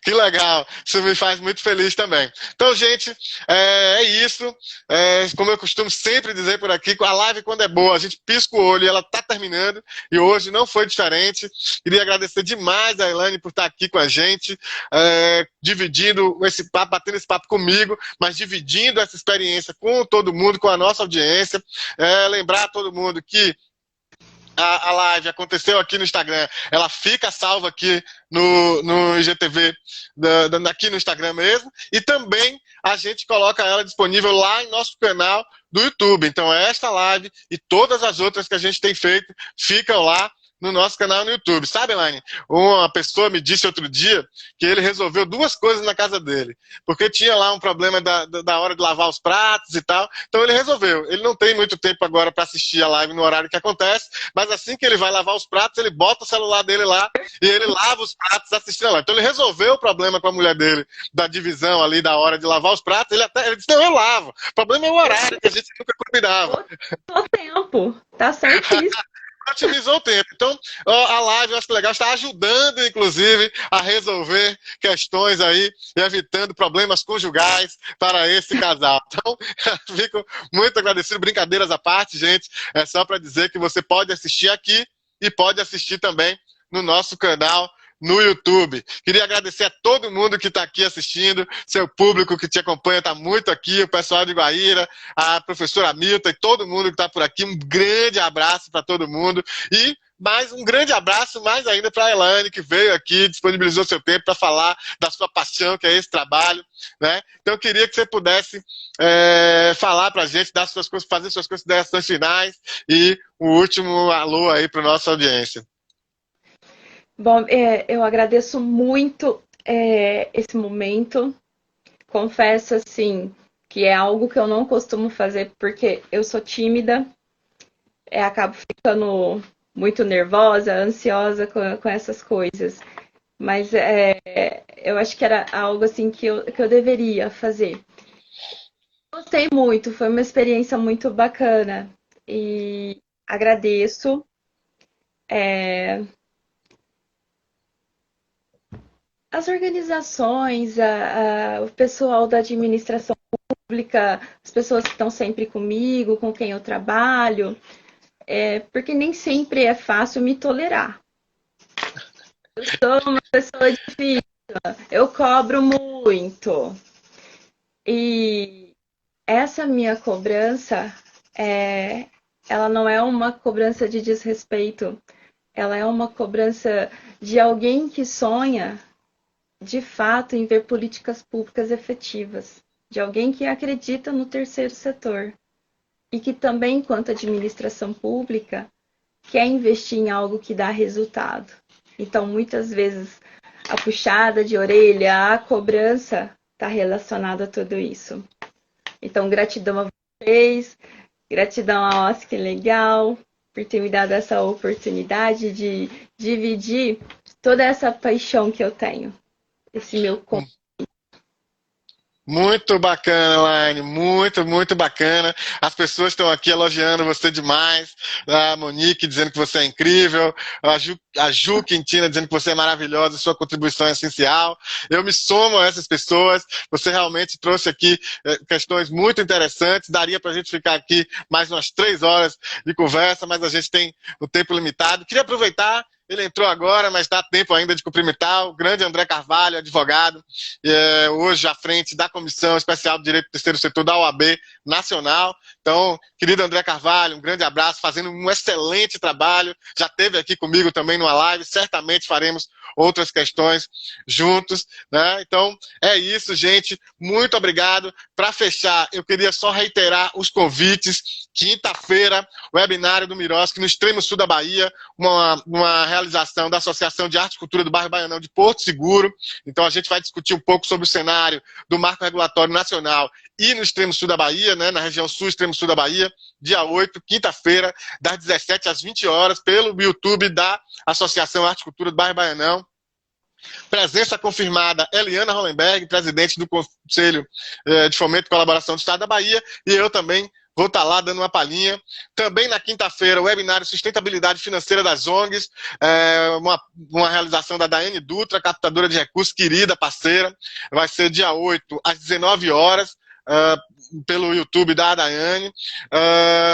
Que legal, isso me faz muito feliz também. Então, gente, é isso. Como eu costumo sempre dizer por aqui, a live, quando é boa, a gente pisca o olho e ela está terminando, e hoje não foi diferente. Queria agradecer demais a Elaine por estar aqui com a gente, dividindo esse papo, batendo esse papo comigo, mas dividindo essa experiência com todo mundo, com a nossa audiência. Lembrar a todo mundo que a live aconteceu aqui no Instagram, ela fica salva aqui no IGTV, aqui no Instagram mesmo, e também a gente coloca ela disponível lá em nosso canal do YouTube. Então esta live e todas as outras que a gente tem feito ficam lá no nosso canal no YouTube. Sabe, Elaine? Uma pessoa me disse outro dia que ele resolveu duas coisas na casa dele, porque tinha lá um problema da hora de lavar os pratos e tal, então ele resolveu. Ele não tem muito tempo agora para assistir a live no horário que acontece, mas assim que ele vai lavar os pratos, ele bota o celular dele lá e ele lava os pratos assistindo a live. Então ele resolveu o problema com a mulher dele, da divisão ali da hora de lavar os pratos. Ele disse, não, eu lavo. O problema é o horário, que a gente nunca combinava. O tempo, tá certíssimo. Otimizou o tempo. Então, a live, eu acho que legal, está ajudando, inclusive, a resolver questões aí, e evitando problemas conjugais para esse casal. Então, fico muito agradecido. Brincadeiras à parte, gente. É só para dizer que você pode assistir aqui e pode assistir também no nosso canal no YouTube. Queria agradecer a todo mundo que está aqui assistindo, seu público que te acompanha está muito aqui, o pessoal de Guaíra, a professora Milta e todo mundo que está por aqui. Um grande abraço para todo mundo e mais um grande abraço mais ainda para a Elaine, que veio aqui, disponibilizou seu tempo para falar da sua paixão, que é esse trabalho, né? Então eu queria que você pudesse falar para a gente, fazer suas considerações finais e o último alô aí para a nossa audiência. Bom, eu agradeço muito esse momento. Confesso, assim, que é algo que eu não costumo fazer porque eu sou tímida, acabo ficando muito nervosa, ansiosa com essas coisas. Mas eu acho que era algo assim que eu deveria fazer. Gostei muito, foi uma experiência muito bacana e agradeço. As organizações, o pessoal da administração pública, as pessoas que estão sempre comigo, com quem eu trabalho, porque nem sempre é fácil me tolerar. Eu sou uma pessoa difícil, eu cobro muito. E essa minha cobrança, ela não é uma cobrança de desrespeito, ela é uma cobrança de alguém que sonha de fato em ver políticas públicas efetivas. de alguém que acredita no terceiro setor e que também, enquanto administração pública, quer investir em algo que dá resultado. Então, muitas vezes, a puxada de orelha, a cobrança está relacionada a tudo isso. Então, gratidão a vocês, gratidão a OSC Legal, por ter me dado essa oportunidade de dividir toda essa paixão que eu tenho. Esse meu Muito bacana, Elaine, muito bacana. As pessoas estão aqui elogiando você demais. A Monique dizendo que você é incrível. A Ju Quintina dizendo que você é maravilhosa, sua contribuição é essencial. Eu me somo a essas pessoas. Você realmente trouxe aqui questões muito interessantes. Daria para a gente ficar aqui mais umas 3 horas de conversa, mas a gente tem o tempo limitado. Queria aproveitar. Ele entrou agora, mas dá tempo ainda de cumprimentar o grande André Carvalho, advogado, hoje à frente da Comissão Especial do Direito do Terceiro Setor da OAB Nacional. Então, querido André Carvalho, um grande abraço, fazendo um excelente trabalho. Já esteve aqui comigo também numa live, certamente faremos outras questões juntos, né? Então, é isso, gente. Muito obrigado. Para fechar, eu queria só reiterar os convites. Quinta-feira, webinário do Miroski, no extremo sul da Bahia, uma realização da Associação de Arte e Cultura do Bairro Baianão de Porto Seguro. Então, a gente vai discutir um pouco sobre o cenário do Marco Regulatório Nacional e no extremo sul da Bahia, né, na região sul, extremo sul da Bahia, dia 8, quinta-feira, das 17 às 20 horas, pelo YouTube da Associação Arte e Cultura do Bairro Baianão. Presença confirmada, Eliana Hollenberg, presidente do Conselho de Fomento e Colaboração do Estado da Bahia, e eu também vou estar lá dando uma palhinha. Também na quinta-feira, o webinário Sustentabilidade Financeira das ONGs, uma realização da Daiane Dutra, captadora de recursos, querida, parceira. Vai ser dia 8, às 19 horas, pelo YouTube da Daiane.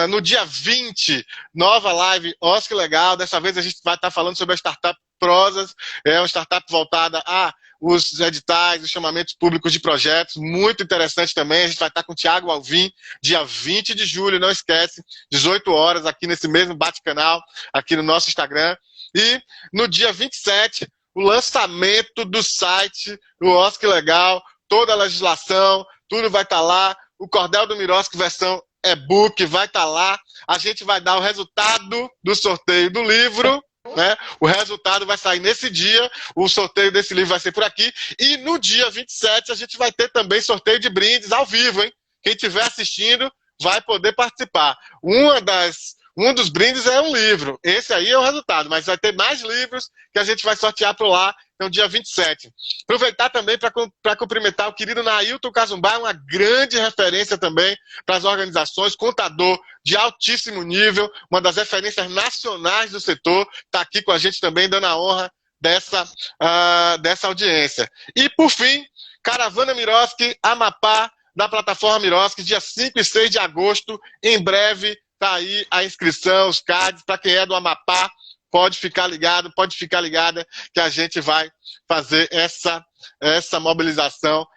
No dia 20, nova live OSC Legal. Dessa vez a gente vai estar falando sobre a startup Prosas, é uma startup voltada a os editais, os chamamentos públicos de projetos, muito interessante também. A gente vai estar com o Thiago Alvim, dia 20 de julho, não esquece, 18 horas, aqui nesse mesmo bate-canal, aqui no nosso Instagram. E no dia 27, o lançamento do site do OSC Legal, toda a legislação, tudo vai estar lá. O Cordel do Miroski, versão e-book, vai estar lá. A gente vai dar o resultado do sorteio do livro, né? O resultado vai sair nesse dia, o sorteio desse livro vai ser por aqui, e no dia 27 a gente vai ter também sorteio de brindes ao vivo, hein? Quem estiver assistindo vai poder participar. Um dos brindes é um livro, esse aí é o resultado, mas vai ter mais livros que a gente vai sortear por lá, no dia 27. Aproveitar também para cumprimentar o querido Nailton Cazumbá, uma grande referência também para as organizações, contador de altíssimo nível, uma das referências nacionais do setor, está aqui com a gente também, dando a honra dessa audiência. E, por fim, Caravana Miroski, Amapá, da plataforma Miroski, dia 5 e 6 de agosto, em breve, está aí a inscrição, os cards, para quem é do Amapá, pode ficar ligado, pode ficar ligada, que a gente vai fazer essa mobilização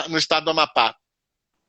no estado do Amapá.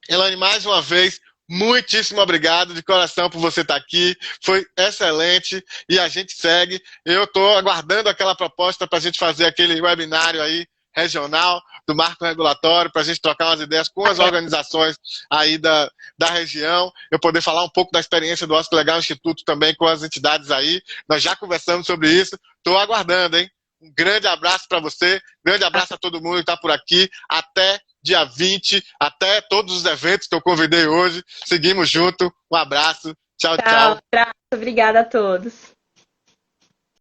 Elaine, mais uma vez, muitíssimo obrigado de coração por você estar aqui, foi excelente e a gente segue. Eu estou aguardando aquela proposta para a gente fazer aquele webinário aí, regional, do marco regulatório, para a gente trocar umas ideias com as organizações aí da região, eu poder falar um pouco da experiência do OSC Legal Instituto também com as entidades aí. Nós já conversamos sobre isso, estou aguardando, hein? Um grande abraço para você, grande abraço a todo mundo que está por aqui, até dia 20, até todos os eventos que eu convidei hoje, seguimos junto, um abraço, tchau, tchau. Tchau, abraço, obrigada a todos.